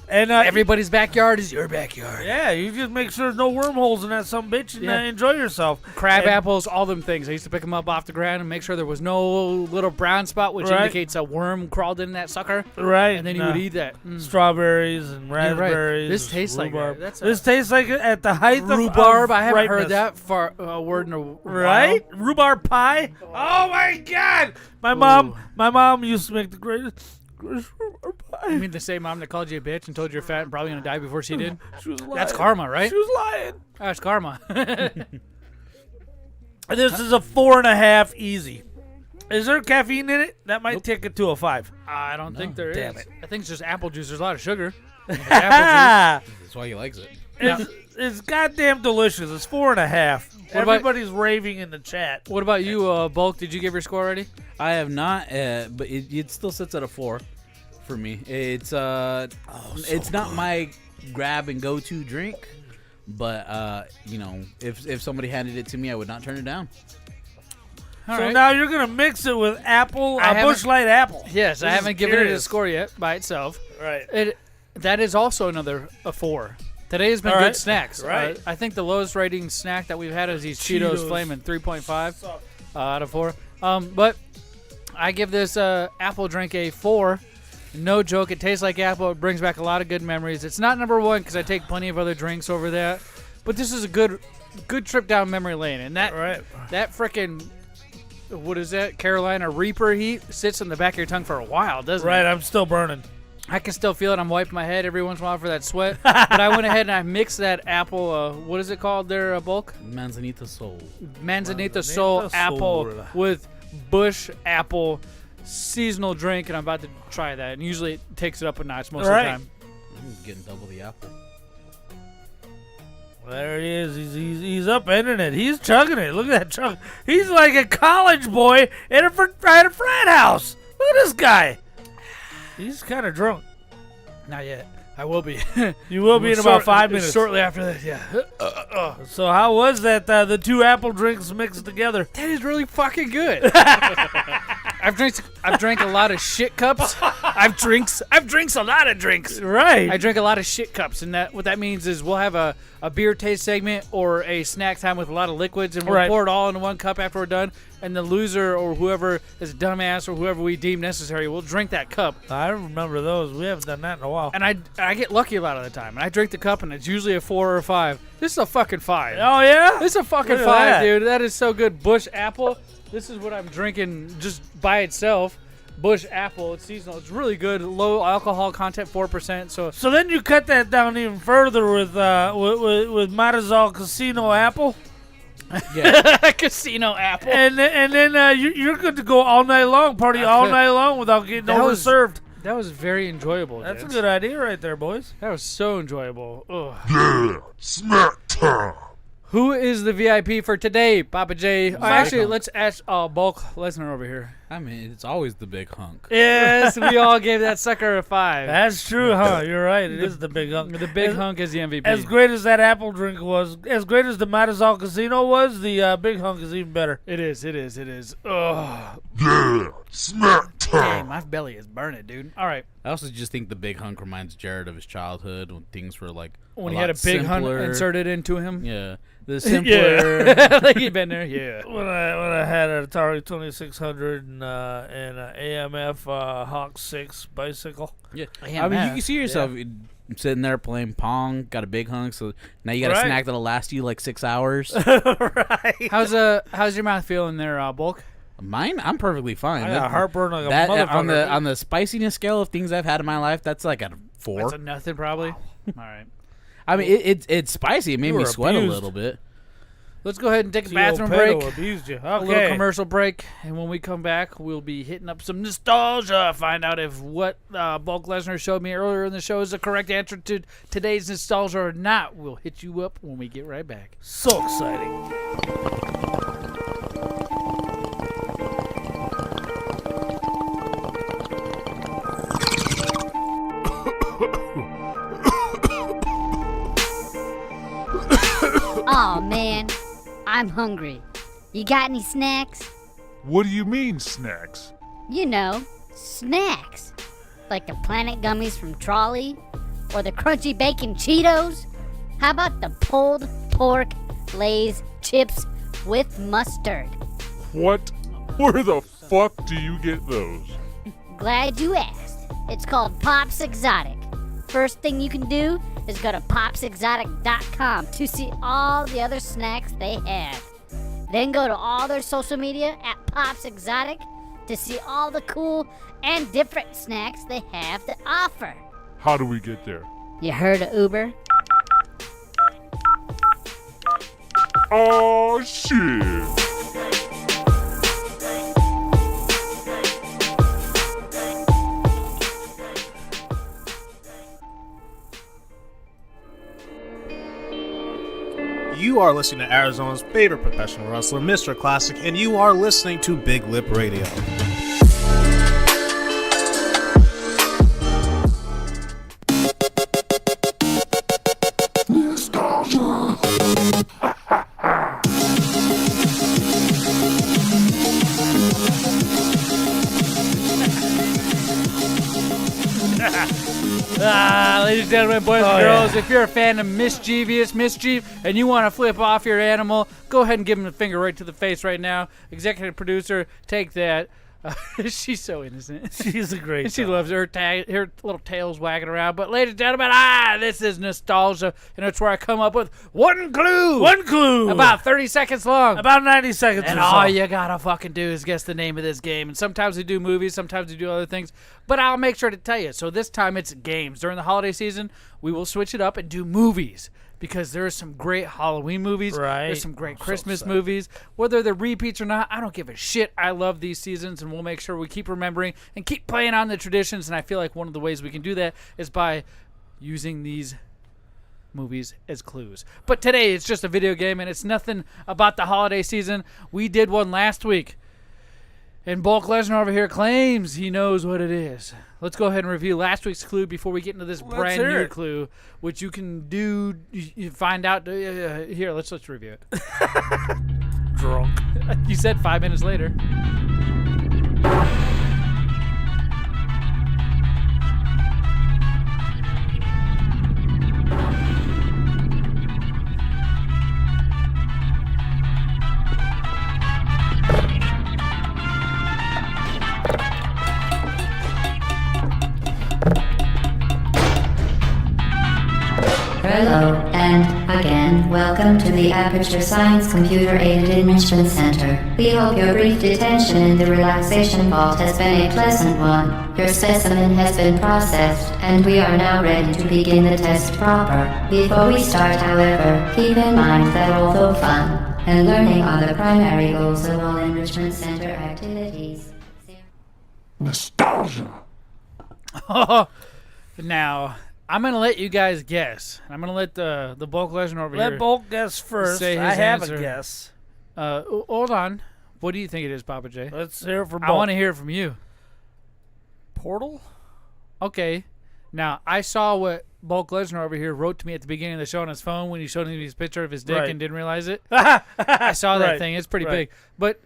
And everybody's backyard is your backyard. Yeah, you just make sure there's no wormholes in that sumbitch and enjoy yourself. Crab apples, all them things. I used to pick them up off the ground and make sure there was no little brown spot, which indicates a worm crawled in that sucker. Right. And then you would eat that. Strawberries and raspberries. This tastes rhubarb. like that. This tastes like it at the height rhubarb. of I haven't ripeness. heard that word in a while. Right? Rhubarb pie? Oh my god! My mom used to make the greatest rhubarb pie. You mean the same mom that called you a bitch and told you you're fat and probably gonna die before she did? She was lying. That's karma, right? She was lying. That's karma. This is a 4.5 easy. Is there caffeine in it? That might take it to a 5. I don't think there is. Damn it. I think it's just apple juice. There's a lot of sugar. Apple juice. That's why he likes it. It's goddamn delicious. It's 4.5. Everybody's raving in the chat. What about you, Bulk? Did you give your score already? I have not, but it still sits at a 4 for me. It's it's not my grab and go to drink, but you know, if somebody handed it to me, I would not turn it down. So now you're gonna mix it with apple, Busch Light apple. Yes, I haven't given it a score yet by itself. Right. That is also another 4. Today has been All good right. snacks. Right. I think the lowest rating snack that we've had is these Cheetos Flamin' 3.5 out of 4. But I give this apple drink a 4. No joke. It tastes like apple. It brings back a lot of good memories. It's not number 1 because I take plenty of other drinks over that. But this is a good trip down memory lane. And that frickin', what is that? Carolina Reaper heat sits in the back of your tongue for a while, doesn't it? Right, I'm still burning. I can still feel it. I'm wiping my head every once in a while for that sweat. But I went ahead and I mixed that apple, what is it called there, Bulk? Manzanita Soul. Manzanita Soul apple with Busch apple seasonal drink, and I'm about to try that. And usually it takes it up a notch most of the time. I'm getting double the apple. There he is. He's upending it. He's chugging it. Look at that chug. He's like a college boy at a frat house. Look at this guy. He's kind of drunk. Not yet. I will be. You will be in about 5 minutes. Shortly after this, yeah. So how was that? The 2 apple drinks mixed together. That is really fucking good. I've drank a lot of shit cups. I've drinks a lot of drinks. Right. I drink a lot of shit cups, and what that means is we'll have a beer taste segment or a snack time with a lot of liquids, and we'll pour it all into one cup after we're done. And the loser or whoever is dumbass or whoever we deem necessary will drink that cup. I remember those. We haven't done that in a while. And I get lucky a lot of the time. And I drink the cup, and it's usually a 4 or a 5. This is a fucking 5. Oh, yeah? This is a fucking 5, dude. That is so good. Busch apple. This is what I'm drinking just by itself. Busch apple. It's seasonal. It's really good. Low alcohol content, 4%. So then you cut that down even further with Marizal Casino apple. Yeah. Casino apple. And then you're good to go all night long, party all night long without getting overserved. That was very enjoyable. That's Vince. a good idea right there, boys. That was so enjoyable. Ugh. Yeah, smack time. Who is the VIP for today, Pappa J? Actually, let's ask Bulk Lesner over here. I mean, it's always the big hunk. Yes, we all gave that sucker a 5. That's true, huh? You're right. It is the big hunk. The big hunk is the MVP. As great as that apple drink was, as great as the Matazal Casino was, the big hunk is even better. It is. Ugh. Yeah, smack Dang, time. my belly is burning, dude. All right. I also just think the big hunk reminds Jared of his childhood when things were like When he had a big hunk inserted into him. Yeah, the simpler. Like he'd been there. Yeah. When I had an Atari 2600 and an AMF Hawk 6 bicycle. Yeah, I mean, you can see yourself sitting there playing Pong, got a big hunk, so now you got a snack that'll last you like 6 hours. Right. How's your mouth feeling there, Bulk? Mine, I'm perfectly fine. I got heartburn like a motherfucker. On the spiciness scale of things I've had in my life, that's like a 4. That's a nothing, probably. All right. I mean, it's spicy. It made me sweat a little bit. Let's go ahead and take a bathroom break. Abused you. Okay. A little commercial break, and when we come back, we'll be hitting up some nostalgia. Find out if what Bulk Lesner showed me earlier in the show is the correct answer to today's nostalgia or not. We'll hit you up when we get right back. So exciting. Oh man, I'm hungry. You got any snacks? What do you mean, snacks? You know, snacks. Like the Planet Gummies from Trolley? Or the Crunchy Bacon Cheetos? How about the pulled pork Lay's chips with mustard? What? Where the fuck do you get those? Glad you asked. It's called Pops Exotic. First thing you can do is go to popsexotic.com to see all the other snacks they have. Then go to all their social media at Pops Exotic to see all the cool and different snacks they have to offer. How do we get there? You heard of Uber? Oh, shit. You are listening to Arizona's favorite professional wrestler, Mr. Classic, and you are listening to Big Lip Radio. Ladies and gentlemen, boys and girls, if you're a fan of mischief, and you want to flip off your animal, go ahead and give him the finger right to the face right now. Executive producer, take that. She's so innocent. She's a great. And she loves her little tails wagging around. But ladies and gentlemen, this is nostalgia, and it's where I come up with one clue. One clue. About 30 seconds long. About 90 seconds. And or so. all you gotta fucking do is guess the name of this game. And sometimes we do movies, sometimes we do other things. But I'll make sure to tell you. So this time it's games. During the holiday season, we will switch it up and do movies. Because there are some great Halloween movies. Right. There's some great Christmas movies. Whether they're repeats or not, I don't give a shit. I love these seasons, and we'll make sure we keep remembering and keep playing on the traditions. And I feel like one of the ways we can do that is by using these movies as clues. But today it's just a video game, and it's nothing about the holiday season. We did one last week. And Bulk Lesnar over here claims he knows what it is. Let's go ahead and review last week's clue before we get into this brand new clue, which you can do. You find out here. Let's review it. Drunk. You said 5 minutes later. Hello, and again, welcome to the Aperture Science Computer-Aided Enrichment Center. We hope your brief detention in the relaxation vault has been a pleasant one. Your specimen has been processed, and we are now ready to begin the test proper. Before we start, however, keep in mind that although fun and learning are the primary goals of all Enrichment Center activities. Nostalgia. Now, I'm gonna let you guys guess. I'm gonna let the Bulk Lesner over here. Let Bulk guess first. say his I have answer. a guess. Hold on. What do you think it is, Pappa J? Let's hear it from I Bulk. want to hear it from you. Portal? Okay. Now, I saw what Bulk Lesnar over here wrote to me at the beginning of the show on his phone when he showed me his picture of his dick Right. and didn't realize it. I saw that Right. thing. It's pretty Right. big. But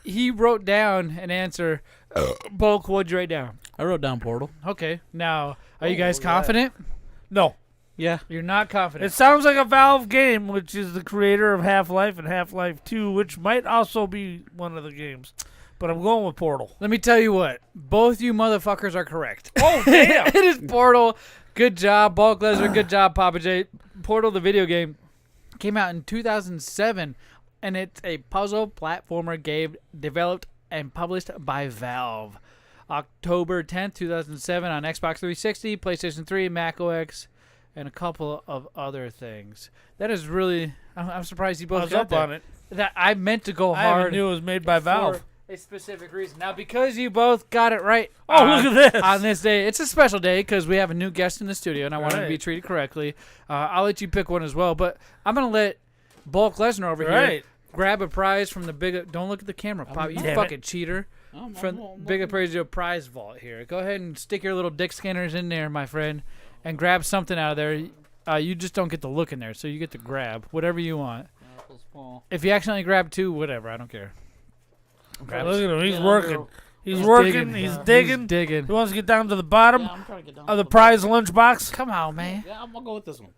he wrote down an answer. Bulk, what'd you write down? I wrote down Portal. Okay. Now, are you Oh, guys yeah. confident? No. Yeah. You're not confident. It sounds like a Valve game, which is the creator of Half-Life and Half-Life 2, which might also be one of the games. But I'm going with Portal. Let me tell you what. Both you motherfuckers are correct. Oh, damn. It is Portal. Good job, Bulk Lesnar. Good job, Pappa J. Portal, the video game, came out in 2007, and it's a puzzle platformer game developed and published by Valve. October 10th, 2007 on Xbox 360, PlayStation 3, Mac OS, and a couple of other things. That is really... I'm surprised you both I was got up that. on it. That I meant to go I hard. knew it was made by Valve. For a specific reason. Now, because you both got it right. Oh, look at this. On this day. It's a special day because we have a new guest in the studio, and I want him to be Right. treated correctly. I'll let you pick one as well, but I'm going to let Bulk Lesnar over here Right. grab a prize from the big... Don't look at the camera, Pop. You Damn fucking it. cheater. From BigLipRadio prize vault here. Go ahead and stick your little dick scanners in there, my friend, and grab something out of there. You just don't get to look in there, so you get to grab whatever you want. If you accidentally grab two, whatever, I don't care. Grab Look at him. He's Yeah, working. He's He's working. digging. He's He's digging. digging. He wants to get down to the bottom I'm trying to get down of to the prize lunchbox. Come on, man. Yeah, I'm gonna go with this one.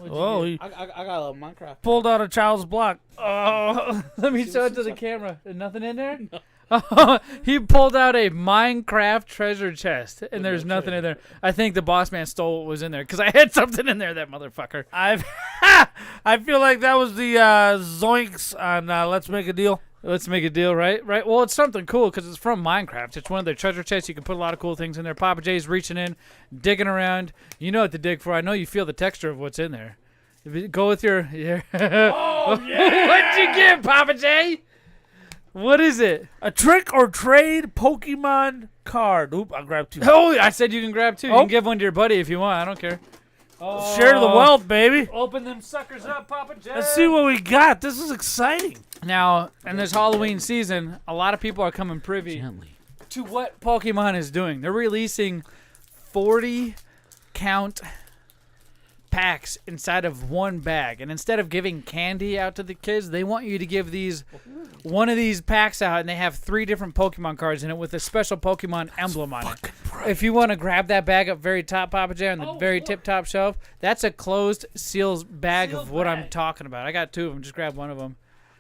Oh, he I got a Minecraft. pulled out a child's block. Oh, let me show it to the camera. There's nothing in there? No. He pulled out a Minecraft treasure chest, and there's nothing in there. I think the boss man stole what was in there, because I had something in there, that motherfucker. I feel like that was the zoinks on Let's Make a Deal. Let's make a deal, right? Right. Well, it's something cool because it's from Minecraft. It's one of their treasure chests. You can put a lot of cool things in there. Pappa J's reaching in, digging around. You know what to dig for. I know you feel the texture of what's in there. If you go with your... Oh, yeah. What'd you get, Pappa J? What is it? A trick or trade Pokemon card. Oop, I'll grab two. Oh, I said you can grab two. You Oh. can give one to your buddy if you want. I don't care. Share the wealth, baby. Open them suckers up, Pappa J. Let's see what we got. This is exciting. Now, in this Halloween season, a lot of people are coming privy to what Pokemon is doing. They're releasing 40 count packs inside of one bag. And instead of giving candy out to the kids, they want you to give one of these packs out, and they have 3 different Pokemon cards in it with a special Pokemon emblem on it. If you want to grab that bag up very top, Pappa J, on the very tip-top shelf, that's a closed seals bag of what I'm talking about. I got 2 of them. Just grab one of them.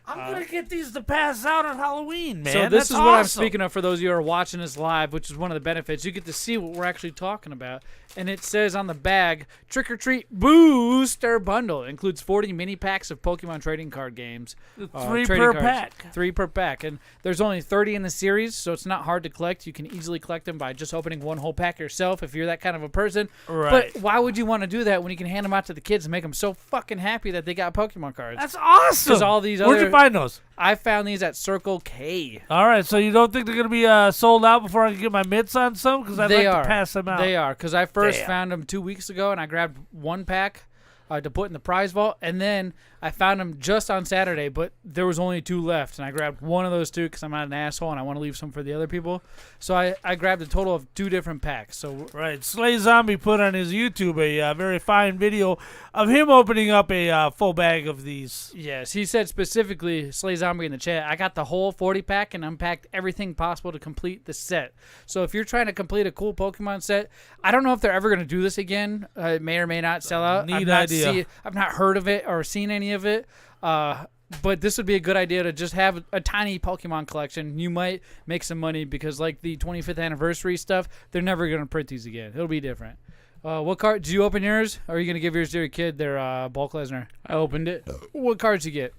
I'm going to get these to pass out on Halloween, man. So this That's is what I'm awesome. speaking of for those of you who are watching this live, which is one of the benefits. You get to see what we're actually talking about. And it says on the bag, Trick or Treat Booster Bundle. It includes 40 mini packs of Pokemon trading card games. 3 trading per cards. pack. 3 per pack. And there's only 30 in the series, so it's not hard to collect. You can easily collect them by just opening one whole pack yourself if you're that kind of a person. Right. But why would you want to do that when you can hand them out to the kids and make them so fucking happy that they got Pokemon cards? That's awesome. Because all these Where'd you find those? I found these at Circle K. All right, so you don't think they're going to be sold out before I can get my mitts on some? Because I'd like to pass them out. They are, because I first Damn. found them 2 weeks ago, and I grabbed one pack to put in the prize vault, and then I found them just on Saturday, but there was only 2 left, and I grabbed one of those 2 because I'm not an asshole and I want to leave some for the other people. So I grabbed a total of 2 different packs. So Right. Slay Zombie put on his YouTube a very fine video of him opening up a full bag of these. yes, he said specifically, Slay Zombie in the chat, I got the whole 40 pack and unpacked everything possible to complete the set. So if you're trying to complete a cool Pokemon set, I don't know if they're ever going to do this again. It may or may not sell out. Neat idea. I've not heard of it or seen any of it. But this would be a good idea to just have a tiny Pokemon collection. You might make some money because, like the 25th anniversary stuff, they're never going to print these again. It'll be different. What card? Did you open yours? Or are you going to give yours to your kid, their Bulk Lesnar? I opened it. What cards you get?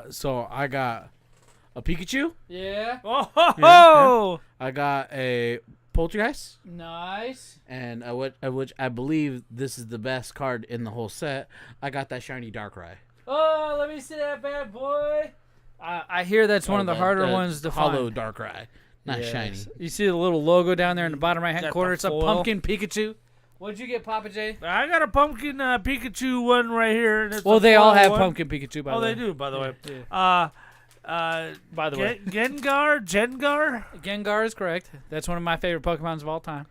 So I got a Pikachu. Yeah. Oh! I got a Poltergeist. Nice. And which I believe this is the best card in the whole set. I got that shiny Darkrai. Oh, let me see that bad boy. I hear that's one of the harder ones to hollow find. Darkrai, not Yes. shiny. You see the little logo down there in the bottom right-hand Got corner? the It's a foil. pumpkin Pikachu. What'd you get, Pappa J? I got a pumpkin Pikachu one right here. And it's Well, a they all have one. pumpkin Pikachu, by the way. Oh, they do, by the way. Yeah. By the way. Gengar? Gengar is correct. That's one of my favorite Pokemons of all time.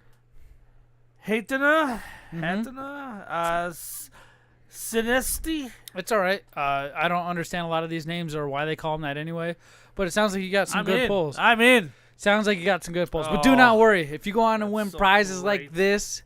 Hatena? Mm-hmm. Hatena? Sinesti? It's all right. I don't understand a lot of these names or why they call them that anyway, but it sounds like you got some good pulls. I'm in. Sounds like you got some good pulls. But do not worry. If you go on and win prizes like this,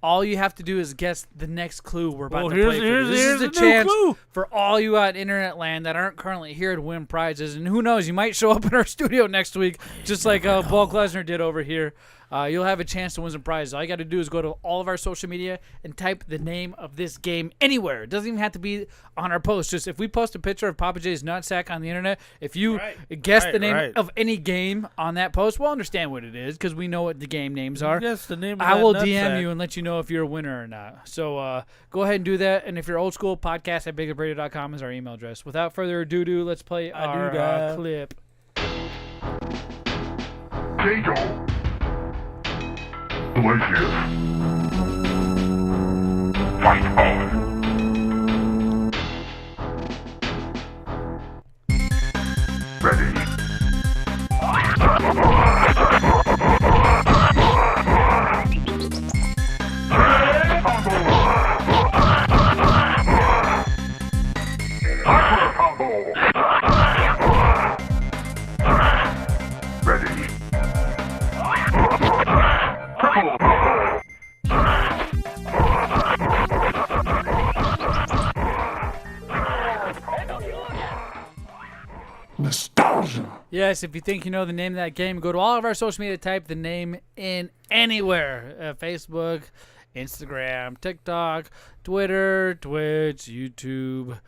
all you have to do is guess the next clue we're about to play. This is the chance for all you out in internet land that aren't currently here to win prizes. And who knows, you might show up in our studio next week, just like Bulk Lesner did over here. You'll have a chance to win some prizes. All you got to do is go to all of our social media and type the name of this game anywhere. It doesn't even have to be on our post. Just if we post a picture of Pappa J's nutsack on the internet, if you guess the name of any game on that post, we'll understand what it is because we know what the game names are. Guess the name of I that will nutsack. DM you and let you know if you're a winner or not. So go ahead and do that. And if you're old school, podcast@BigLipRadio.com is our email address. Without further ado, let's play our clip. Jingle. Delicious. Fight on. Ready. Hyper combo. Ready. Nostalgia. Yes, if you think you know the name of that game, go to all of our social media, type the name in anywhere. Facebook, Instagram, TikTok, Twitter, Twitch, YouTube,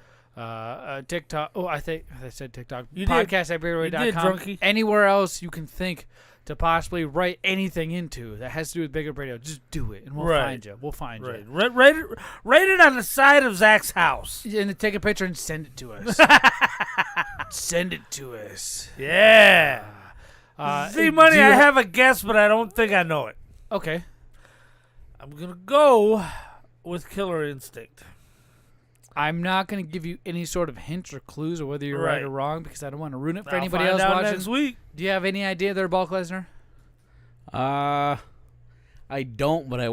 TikTok. Oh, I think I said TikTok. Podcast@BigLipRadio.com. Anywhere else you can think to possibly write anything into that has to do with Big Lip Radio, just do it, and we'll find you. We'll find you. Write it on the side of Zach's house. And then take a picture and send it to us. Send it to us. Yeah. Zmunny, I have a guess, but I don't think I know it. Okay. I'm going to go with Killer Instinct. I'm not going to give you any sort of hints or clues or whether you're right or wrong because I don't want to ruin it for I'll anybody find else out watching. next week. Do you have any idea there, Bulk Lesner? I don't, but I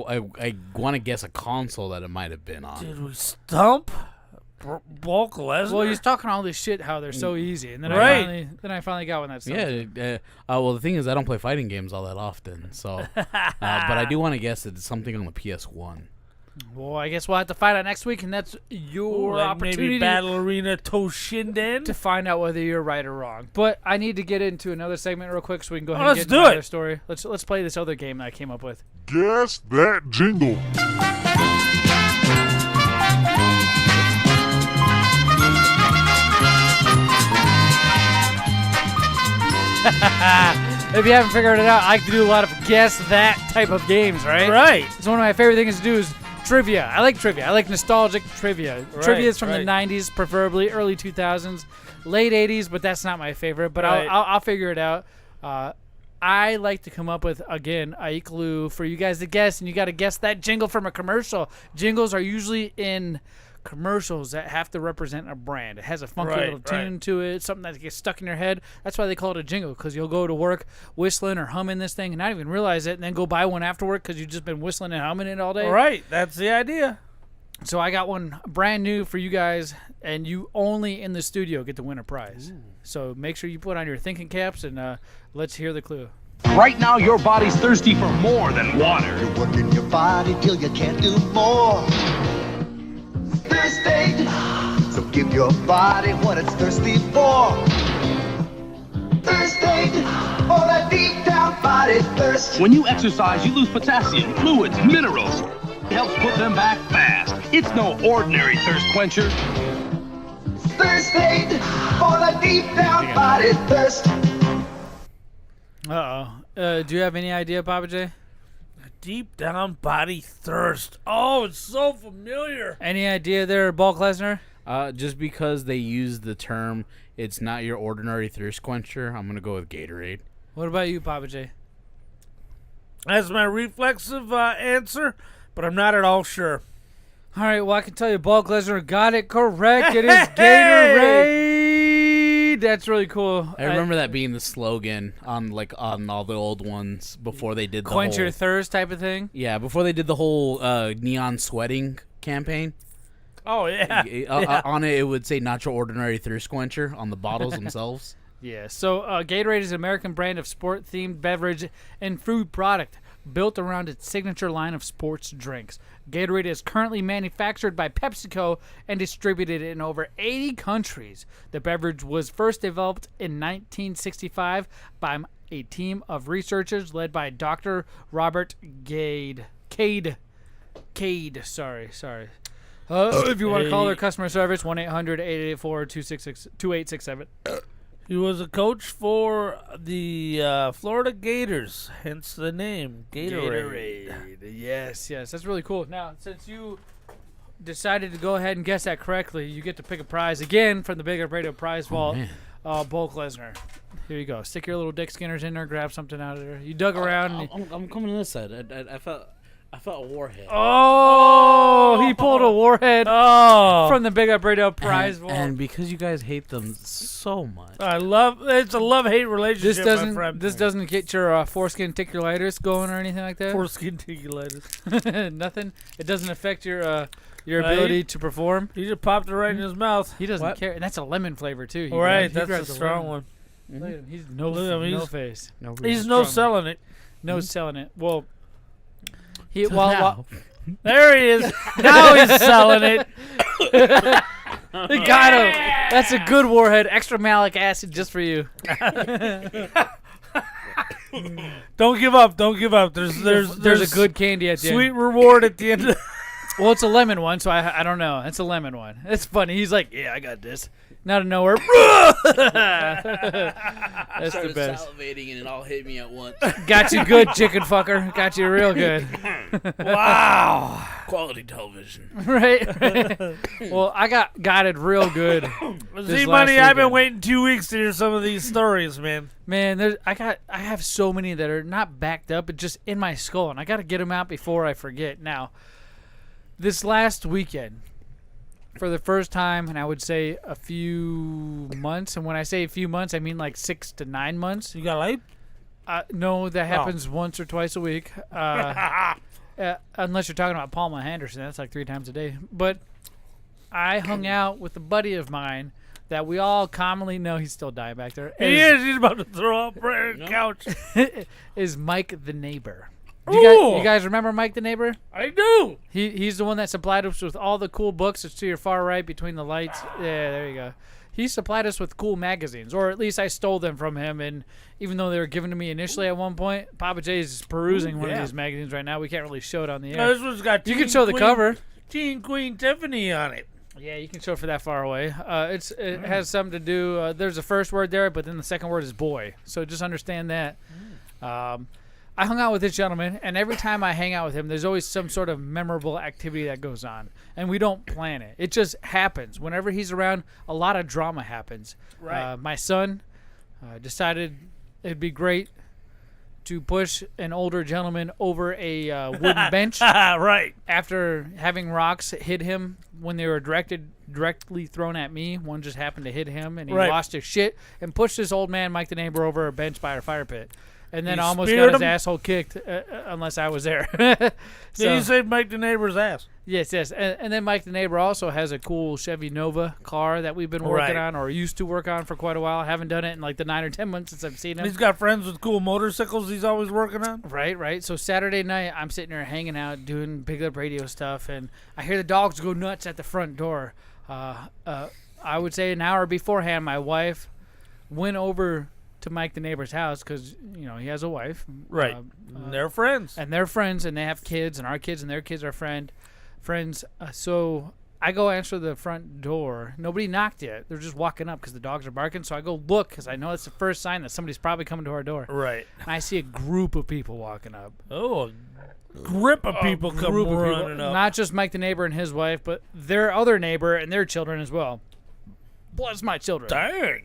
want to guess a console that it might have been on. Did we stump Bulk Lesner? Well, he's talking all this shit how they're so easy, and then I finally got one that's yeah. Well, the thing is, I don't play fighting games all that often, so but I do want to guess that it's something on the PS1. Well, I guess we'll have to find out next week, and that's your opportunity. Maybe Battle Arena Toshinden to find out whether you're right or wrong. But I need to get into another segment real quick so we can go ahead let's and get do into it. another story. Let's play this other game that I came up with. Guess that jingle. If you haven't figured it out, I like to do a lot of guess that type of games, right? Right. It's one of my favorite things to do is trivia. I like trivia. I like nostalgic trivia. Trivia is from the 90s, preferably early 2000s, late 80s, but that's not my favorite. But I'll figure it out. I like to come up with, again, a clue for you guys to guess, and you got to guess that jingle from a commercial. Jingles are usually in commercials that have to represent a brand. It has a funky little tune to it, something that gets stuck in your head. That's why they call it a jingle, because you'll go to work whistling or humming this thing and not even realize it, and then go buy one after work because you've just been whistling and humming it all day. Right, that's the idea. So I got one brand new for you guys, and you only in the studio get to win a prize. Ooh. So make sure you put on your thinking caps, and let's hear the clue. Right now, your body's thirsty for more than water. You're working your body till you can't do more. Thirsty, so give your body what it's thirsty for. Thirsty, for that deep down body thirst. When you exercise, you lose potassium, fluids, minerals. It helps put them back fast. It's no ordinary thirst quencher. Thirsty, for that deep down body thirst. Do you have any idea, Pappa J? Deep down body thirst. Oh, it's so familiar. Any idea there, Bulk Lesner? Just because they use the term, it's not your ordinary thirst quencher, I'm going to go with Gatorade. What about you, Pappa J? That's my reflexive answer. but I'm not at all sure. All right, well, I can tell you Bulk Lesner got it correct. It is Gatorade. That's really cool. I remember that being the slogan on all the old ones before they did the Quench whole, your thirst type of thing. Yeah, before they did the whole neon sweating campaign. Oh, yeah. On it would say not your ordinary thirst quencher on the bottles themselves. Yeah, so Gatorade is an American brand of sport-themed beverage and food product built around its signature line of sports drinks. Gatorade is currently manufactured by PepsiCo and distributed in over 80 countries. The beverage was first developed in 1965 by a team of researchers led by Dr. Robert Cade. Sorry. If you want to call their customer service, 1-800-884-2867. He was a coach for the Florida Gators, hence the name Gatorade. Yes, that's really cool. Now, since you decided to go ahead and guess that correctly, you get to pick a prize again from the BigLipRadio prize vault. Bulk Lesner. Here you go. Stick your little dick skinners in there, grab something out of there. You dug around. I'm coming to this side. I felt a warhead. Oh, he pulled a warhead from the BigLipRadio prize vault. And because you guys hate them so much. It's a love-hate relationship, my friend. This doesn't get your foreskin ticulitis going or anything like that? Foreskin ticulitis. Nothing? It doesn't affect your ability to perform? He just popped it right in his mouth. He doesn't care. And that's a lemon flavor, too. Right, that's a strong one. Look at him. He's no face. He's no selling it. No selling it. Well... There he is. Now he's selling it. They got him. That's a good warhead. Extra malic acid just for you. Don't give up. Don't give up. There's a good candy at the sweet end. reward at the end. Well, it's a lemon one, so I don't know. It's a lemon one. It's funny. He's like, yeah, I got this. Out of nowhere. That's the best. Salivating and it all hit me at once. Got you good, chicken fucker. Got you real good. Wow. Quality television. Right. Well, I got it real good. Zmunny, I've been waiting 2 weeks to hear some of these stories, man. Man, I have so many that are not backed up, but just in my skull, and I got to get them out before I forget. Now, this last weekend, for the first time, and I would say a few months, and when I say a few months, I mean like 6 to 9 months. You got light? No, that happens once or twice a week. Unless you're talking about Palma Henderson, that's like 3 times a day. But I hung out with a buddy of mine that we all commonly know. He's still dying back there. He is. He's about to throw up right on the couch. Is Mike the neighbor. You guys remember Mike the neighbor? I do. He's the one that supplied us with all the cool books. It's to your far right between the lights. Yeah, there you go. He supplied us with cool magazines, or at least I stole them from him. And even though they were given to me initially at one point, Pappa J is perusing one of these magazines right now. We can't really show it on the air. No, this one's got you can show the cover. Teen Queen Tiffany on it. Yeah, you can show it for that far away. It has something to do. There's a first word there, but then the second word is boy. So just understand that. I hung out with this gentleman, and every time I hang out with him, there's always some sort of memorable activity that goes on, and we don't plan it. It just happens. Whenever he's around, a lot of drama happens. Right. My son decided it'd be great to push an older gentleman over a wooden bench. Right. After having rocks hit him when they were directly thrown at me. One just happened to hit him, and he lost his shit and pushed this old man, Mike the neighbor, over a bench by our fire pit. And then almost got his asshole kicked, unless I was there. So, you saved Mike the neighbor's ass. Yes. And then Mike the neighbor also has a cool Chevy Nova car that we've been working on, or used to work on for quite a while. I haven't done it in like the 9 or 10 months since I've seen him. He's got friends with cool motorcycles he's always working on. Right. So Saturday night, I'm sitting there hanging out, doing BigLipRadio stuff, and I hear the dogs go nuts at the front door. I would say an hour beforehand, my wife went over to Mike the neighbor's house because he has a wife, right? They're friends, and they have kids, and our kids and their kids are friends. So I go answer the front door. Nobody knocked yet. They're just walking up because the dogs are barking. So I go look because I know it's the first sign that somebody's probably coming to our door. Right. And I see a group of people walking up. Oh, a grip of people come running up. Not just Mike the neighbor and his wife, but their other neighbor and their children as well. Bless my children. Dang.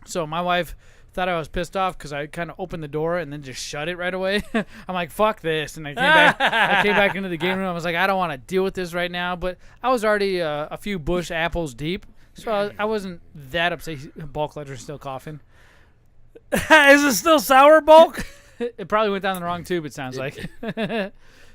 So my wife thought I was pissed off because I kind of opened the door and then just shut it right away. I'm like, fuck this. And I came back into the game room. I was like, I don't want to deal with this right now. But I was already a few bush apples deep. So I wasn't that upset. Bulk Lesner's still coughing. Is it still sour, Bulk? It probably went down the wrong tube, it sounds like.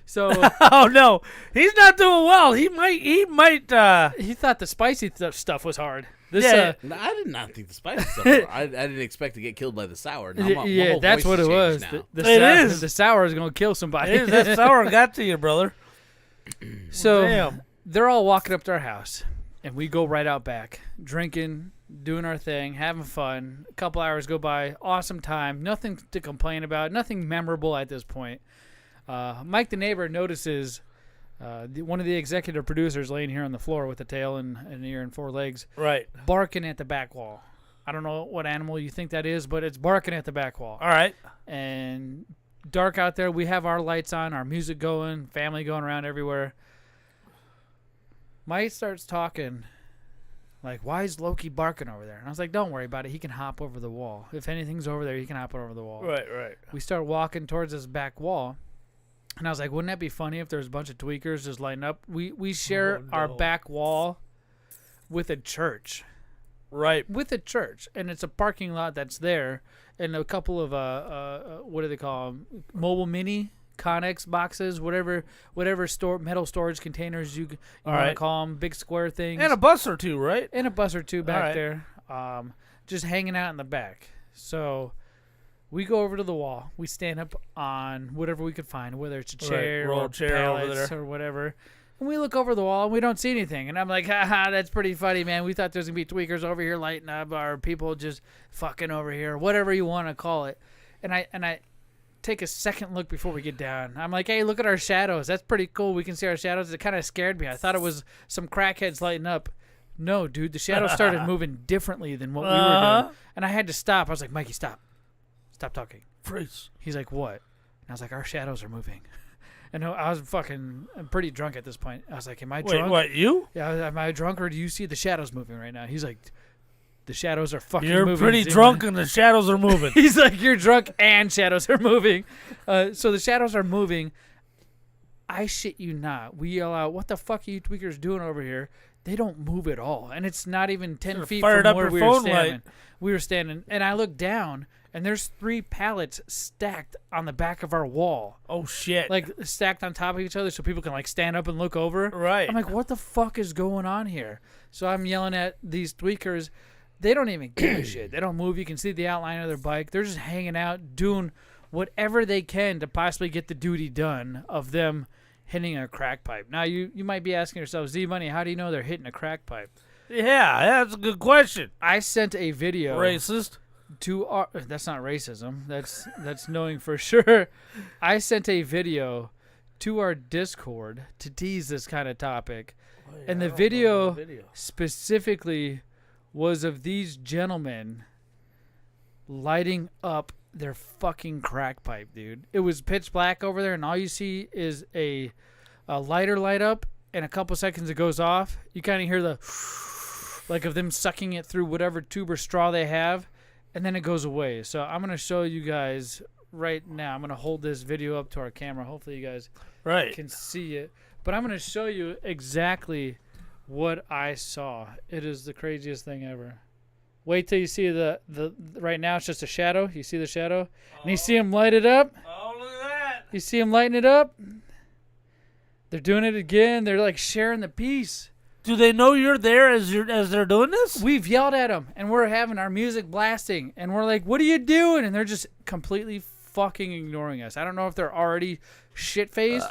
So oh no, he's not doing well. He might. He thought the spicy stuff was hard. No, I did not think the spicy stuff was hard. I didn't expect to get killed by the sour. Now my whole that's voice what has it was. Is. The sour is gonna kill somebody. It is. That sour got to you, brother. So Damn. They're all walking up to our house, and we go right out back, drinking, doing our thing, having fun. A couple hours go by, awesome time, nothing to complain about, nothing memorable at this point. Mike the neighbor notices one of the executive producers laying here on the floor with a tail and an ear and 4 legs, right, barking at the back wall. I don't know what animal you think that is, but it's barking at the back wall. All right. And dark out there. We have our lights on, our music going, family going around everywhere. Mike starts talking like, why is Loki barking over there? And I was like, don't worry about it. He can hop over the wall. If anything's over there, he can hop over the wall. Right. We start walking towards this back wall. And I was like, wouldn't that be funny if there was a bunch of tweakers just lighting up? We share our back wall with a church. Right. With a church. And it's a parking lot that's there. And a couple of, what do they call them? Mobile mini Connex boxes, whatever metal storage containers you want to call them. Big square things. And a bus or two, right? And a bus or two back there. Just hanging out in the back. So we go over to the wall. We stand up on whatever we could find, whether it's a chair or pallets or whatever. And we look over the wall and we don't see anything. And I'm like, haha, that's pretty funny, man. We thought there was going to be tweakers over here lighting up, or people just fucking over here, whatever you want to call it. And I take a second look before we get down. I'm like, hey, look at our shadows. That's pretty cool. We can see our shadows. It kind of scared me. I thought it was some crackheads lighting up. No, dude, the shadows started moving differently than what we were doing. And I had to stop. I was like, Mikey, stop. Stop talking. Freeze. He's like, what? And I was like, our shadows are moving. And I was I'm pretty drunk at this point. I was like, am I drunk? Wait, what, you? Yeah, am I drunk, or do you see the shadows moving right now? He's like, the shadows are fucking You're moving. You're pretty drunk and the shadows are moving. He's like, you're drunk and shadows are moving. So the shadows are moving. I shit you not. We yell out, what the fuck are you tweakers doing over here? They don't move at all. And it's not even 10 feet from where we were standing. We were standing, and I look down, and there's 3 pallets stacked on the back of our wall. Oh, shit. Like, stacked on top of each other so people can, like, stand up and look over. Right. I'm like, what the fuck is going on here? So I'm yelling at these tweakers. They don't even give a shit. They don't move. You can see the outline of their bike. They're just hanging out, doing whatever they can to possibly get the duty done of them hitting a crack pipe. Now, you might be asking yourself, Z-Money, how do you know they're hitting a crack pipe? Yeah, that's a good question. I sent a video. Racist. That's not racism. That's knowing for sure. I sent a video to our Discord to tease this kind of topic. And the video specifically was of these gentlemen lighting up their fucking crack pipe, dude. It was pitch black over there, and all you see is a lighter light up, and a couple seconds it goes off. You kind of hear the like of them sucking it through whatever tube or straw they have, and then it goes away. So I'm going to show you guys right now. I'm going to hold this video up to our camera. Hopefully you guys can see it. But I'm going to show you exactly what I saw. It is the craziest thing ever. Wait till you see the right now it's just a shadow. You see the shadow? And you see him light it up? Oh, look at that. You see him lighting it up? They're doing it again. They're like sharing the piece. Do they know you're there as they're doing this? We've yelled at them, and we're having our music blasting, and we're like, what are you doing? And they're just completely fucking ignoring us. I don't know if they're already shit-faced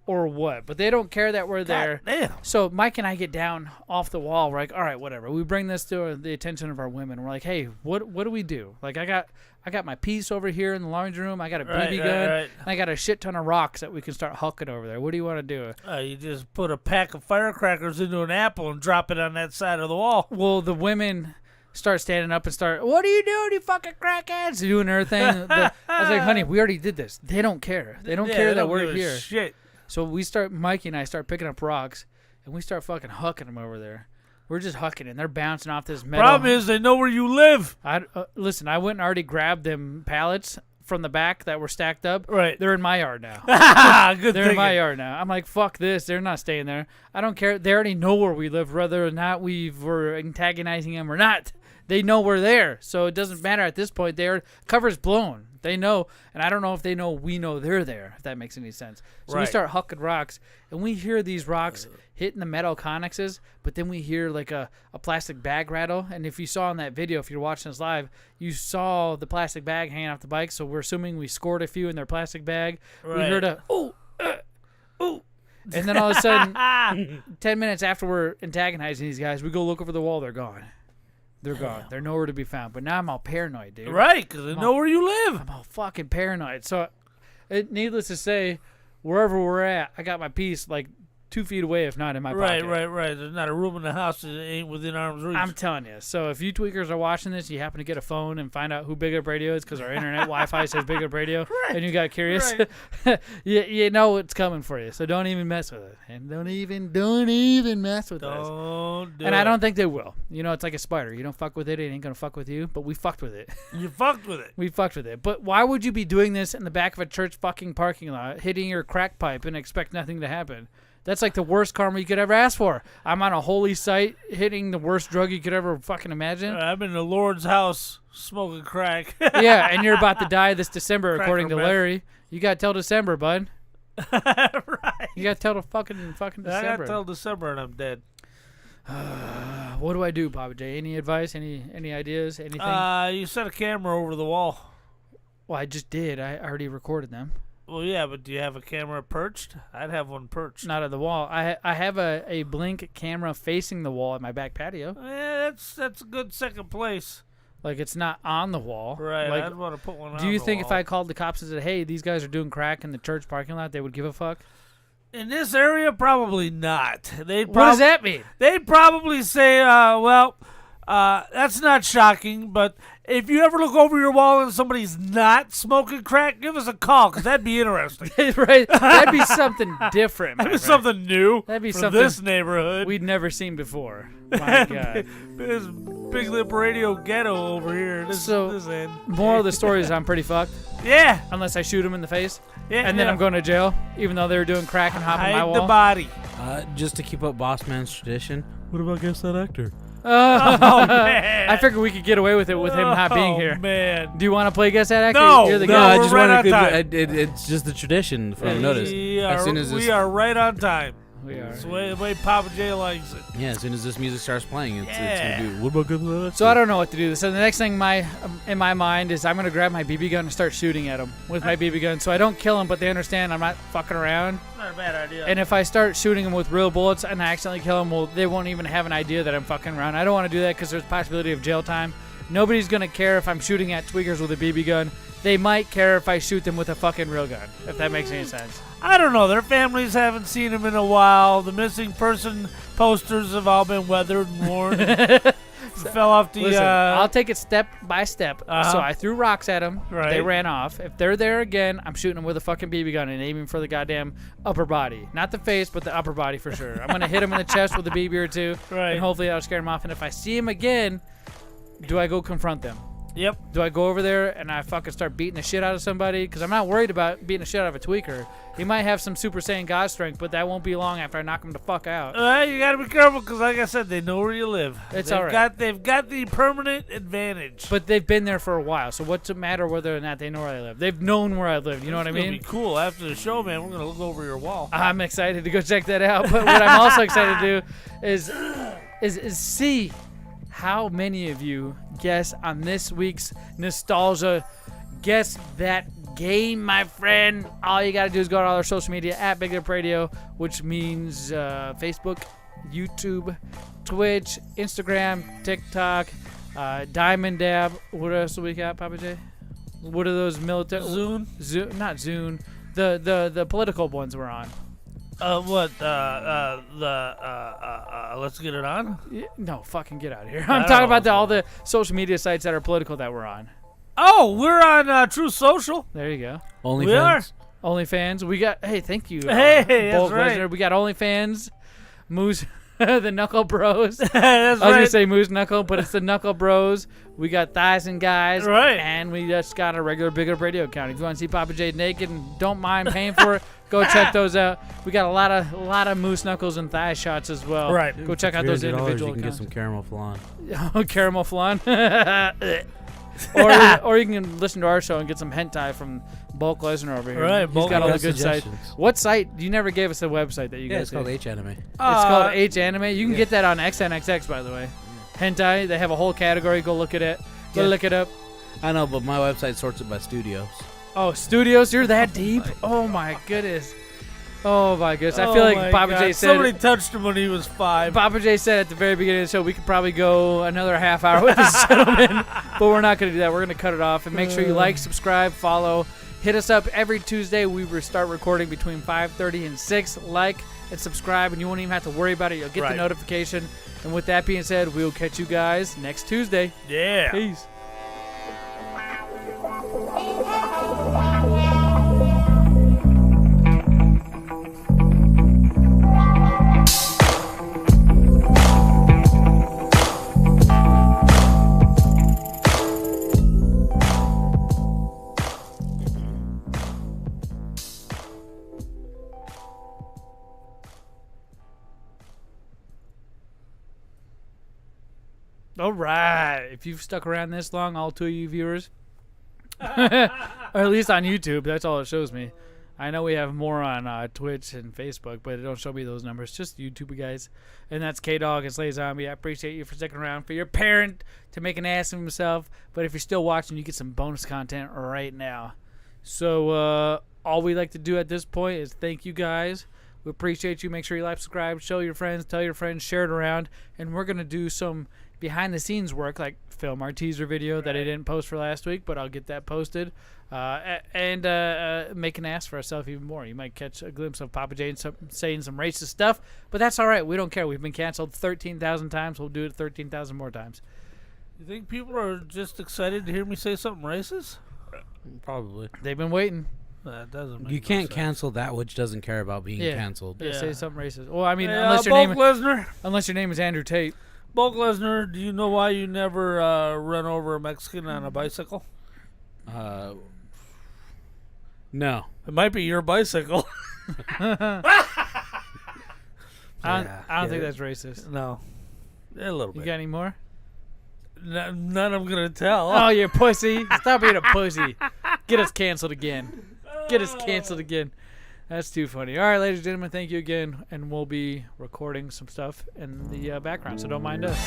or what, but they don't care that we're there. Damn. So Mike and I get down off the wall. We're like, all right, whatever. We bring this to the attention of our women. We're like, hey, what do we do? Like, I got my piece over here in the laundry room. I got a BB gun. And I got a shit ton of rocks that we can start hucking over there. What do you want to do? You just put a pack of firecrackers into an apple and drop it on that side of the wall. Well, the women start standing up and start, what are you doing, you fucking crackheads? Doing their thing. I was like, honey, we already did this. They don't care. They don't care that we're here. Shit. So Mikey and I start picking up rocks, and we start fucking hucking them over there. We're just hucking, and they're bouncing off this metal. Problem is, they know where you live. Listen, I went and already grabbed them pallets from the back that were stacked up. Right. They're in my yard now. Good They're in my yard now. I'm like, fuck this. They're not staying there. I don't care. They already know where we live, whether or not we're antagonizing them or not. They know we're there, so it doesn't matter at this point. Their cover's blown. They know, and I don't know if they know we know they're there, if that makes any sense. So we start hucking rocks, and we hear these rocks hitting the metal connexes, but then we hear like a plastic bag rattle. And if you saw in that video, if you're watching us live, you saw the plastic bag hanging off the bike, so we're assuming we scored a few in their plastic bag. We heard a, ooh. And then all of a sudden, 10 minutes after we're antagonizing these guys, we go look over the wall, they're gone. They're gone. They're nowhere to be found. But now I'm all paranoid, dude. Right, because they know where you live. I'm all fucking paranoid. So, needless to say, wherever we're at, I got my piece like 2 feet away, if not in my pocket. Right. There's not a room in the house that ain't within arm's reach. I'm telling you. So if you tweakers are watching this, you happen to get a phone and find out who Big Up Radio is because our internet Wi-Fi says Big Up Radio, and you got curious, you know it's coming for you. So don't even mess with it, and don't even mess with us. And I don't think they will. You know, it's like a spider. You don't fuck with it, it ain't gonna fuck with you. But we fucked with it. You fucked with it. We fucked with it. But why would you be doing this in the back of a church fucking parking lot, hitting your crack pipe and expect nothing to happen? That's like the worst karma you could ever ask for. I'm on a holy site hitting the worst drug you could ever fucking imagine. I'm in the Lord's house smoking crack. Yeah, and you're about to die this December, Crack according to or meth. Larry. You got till December, bud. Right. You got till the fucking December. I got till December and I'm dead. What do I do, Pappa J? Any advice? Any ideas? Anything? You set a camera over the wall. Well, I just did. I already recorded them. Well, yeah, but do you have a camera perched? I'd have one perched. Not at the wall. I have a Blink camera facing the wall at my back patio. Yeah, that's a good second place. Like, it's not on the wall. Right, Like, I'd want to put one on do you the think wall. if I called the cops and said, hey, these guys are doing crack in the church parking lot, they would give a fuck? In this area, probably not. What does that mean? They'd probably say, that's not shocking, but if you ever look over your wall and somebody's not smoking crack, give us a call, because that'd be interesting. Right? That'd be something different. That'd be something new. That'd be for something this neighborhood we'd never seen before. My God. This Big Lip Radio ghetto over here. This end. Moral of the story is I'm pretty fucked. Yeah. Unless I shoot him in the face. Yeah, and then yeah. I'm going to jail, even though they were doing crack and hopping my Hide wall. the body. Just to keep up Boss Man's tradition. What about Guess That Actor? Oh, man. I figured we could get away with it with him not being here. Oh, man. Do you want to play Guess That Actor? No, You're the no, guy. I just right wanted on to. time. It's just the tradition from We notice. As soon as this, we are right on time. We are. It's the way Pappa J likes it. yeah, as soon as this music starts playing, it's Yeah. gonna be. What about Guess That Actor? So I don't know what to do. So the next thing in my mind is I'm going to grab my BB gun and start shooting at him with my BB gun. So I don't kill him, but they understand I'm not fucking around. Not a bad idea. And if I start shooting them with real bullets and I accidentally kill them, well, they won't even have an idea that I'm fucking around. I don't want to do that because there's a possibility of jail time. Nobody's going to care if I'm shooting at tweakers with a BB gun. They might care if I shoot them with a fucking real gun, if that makes any sense. I don't know. Their families haven't seen him in a while. The missing person posters have all been weathered and worn. Fell off the... Listen, I'll take it step by step. Uh-huh. So I threw rocks at them. Right. They ran off. If they're there again, I'm shooting them with a fucking BB gun and aiming for the goddamn upper body. Not the face, but the upper body for sure. I'm going to hit him in the chest with a BB or two. Right. And hopefully that'll scare him off. And if I see him again, do I go confront them? Yep. Do I go over there and I fucking start beating the shit out of somebody? Because I'm not worried about beating the shit out of a tweaker. He might have some Super Saiyan God strength, but that won't be long after I knock him the fuck out. You got to be careful because, like I said, they know where you live. It's all right. They've got the permanent advantage. But they've been there for a while, so what's it matter whether or not they know where I live? They've known where I live. You know what I It's mean? gonna be cool. After the show, man, we're going to look over your wall. I'm excited to go check that out. But what I'm also excited to do is see how many of you guess on this week's nostalgia. Guess that game, my friend. All you got to do is go to all our social media at BigLipRadio, which means Facebook, YouTube, Twitch, Instagram, TikTok, Diamond Dab. What else do we got, Pappa J? What are those military? Zune? Not Zune. The political ones we're on. Let's get it on? Yeah, no, fucking get out of here. I'm talking about all the social media sites that are political that we're on. Oh, we're on True Social. There you go. We are. OnlyFans. We got. Hey, thank you. Hey, Bulk that's right. Lesner. We got OnlyFans. Moose. The Knuckle Bros. That's I was right. gonna say Moose Knuckle, but it's the Knuckle Bros. We got Thighs and Guys, Right. And we just got a regular Big Lip Radio account. If you want to see Pappa J naked and don't mind paying for it, go check those out. We got a lot of Moose Knuckles and thigh shots as well. Right. Go check out those $300, individual you can get accounts. some caramel flan. Caramel flan. or you can listen to our show and get some hentai from Bulk Lesner over here. Right, He's Bulk got all the Lesner. good sites. Suggestions. What site? You never gave us a website that you guys It's called did. H-Anime. It's called H Anime. You can get that on XNXX, by the way. Hentai. They have a whole category. Go look at it. Go look it up. I know, but my website sorts it by studios. Oh, studios. You're that deep. Oh my goodness. Oh my goodness. I feel like Pappa J said. Somebody touched him when he was 5. Pappa J said at the very beginning of the show we could probably go another half hour with this gentleman, but we're not going to do that. We're going to cut it off and make sure you like, subscribe, follow. Hit us up every Tuesday. We start recording between 5:30 and 6. Like and subscribe, and you won't even have to worry about it. You'll get the notification. And with that being said, we'll catch you guys next Tuesday. Yeah. Peace. All right. If you've stuck around this long, all 2 of you viewers, or at least on YouTube, that's all it shows me. I know we have more on Twitch and Facebook, but it don't show me those numbers. Just YouTube guys. And that's K-Dog and Slay Zombie. I appreciate you for sticking around. For your parent to make an ass of himself. But if you're still watching, you get some bonus content right now. So all we like to do at this point is thank you guys. We appreciate you. Make sure you like, subscribe, show your friends, tell your friends, share it around. And we're going to do some behind-the-scenes work, like film our teaser video that I didn't post for last week, but I'll get that posted. And make an ass for ourselves even more. You might catch a glimpse of Pappa J saying some racist stuff, but that's all right. We don't care. We've been canceled 13,000 times. We'll do it 13,000 more times. You think people are just excited to hear me say something racist? Probably. They've been waiting. That doesn't make You no can't sense. cancel that which doesn't care about being canceled. Yeah, say something racist. Well, I mean, Hey, unless Bulk Lesner. Unless your name is Andrew Tate. Bulk Lesner, do you know why you never run over a Mexican on a bicycle? No. It might be your bicycle. I don't think that's racist. No. A little bit. You got any more? None I'm going to tell. Oh, you pussy. Stop being a pussy. Get us canceled again. Get us canceled again. That's too funny. All right, ladies and gentlemen, thank you again. And we'll be recording some stuff in the background, so don't mind us.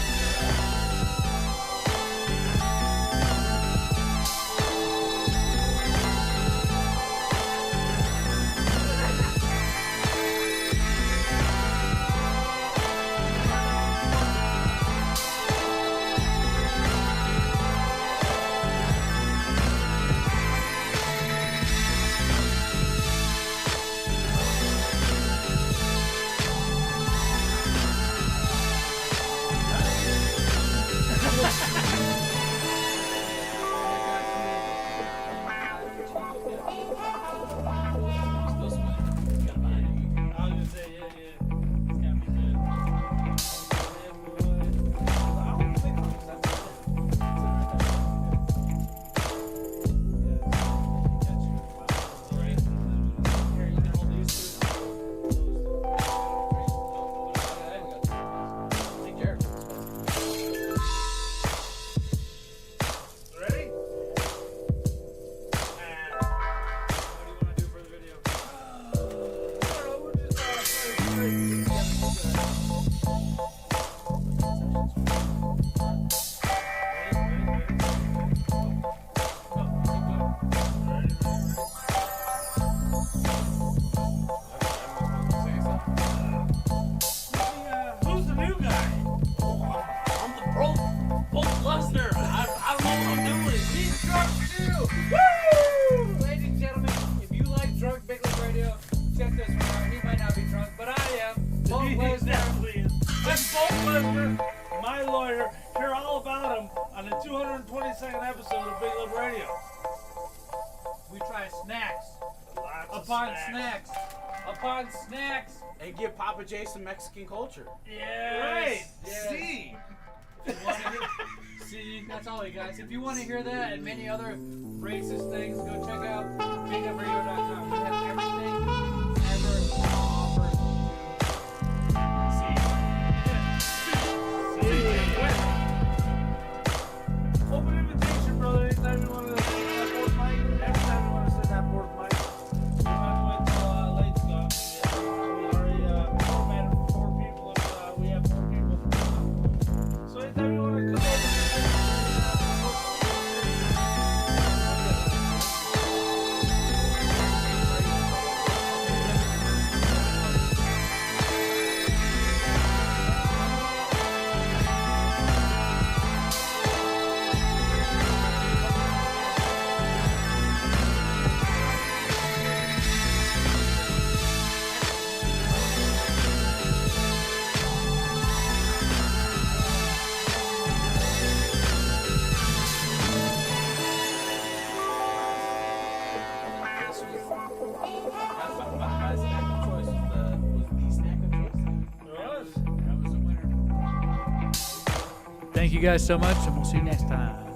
Who's the new guy? I'm the Bulk Lesner. I don't know what I'm doing. He's drunk too. Woo! Ladies and gentlemen, if you like drunk Big Lip Radio, check this one out. He might not be drunk, but I am. Bulk Lesner. That's Bulk Lesner, my lawyer. Hear all about him on the 222nd episode of Big Lip Radio. We try snacks. Lots of Upon snacks. snacks. upon snacks. And give Pappa J some Mexican culture. Yes. Yes. See. See, that's all you guys. If you want to hear that and many other racist things, go check out BigLipRadio.com. We have everything ever offered to see. Open invitation, brother. Anytime you want to sit that fourth mic, every time you want to sit that fourth mic. We might wait till late stuff. We already formatted for 4 people, and we have 4 people. So anytime you want to come over. Thank you guys so much, and we'll see you next time.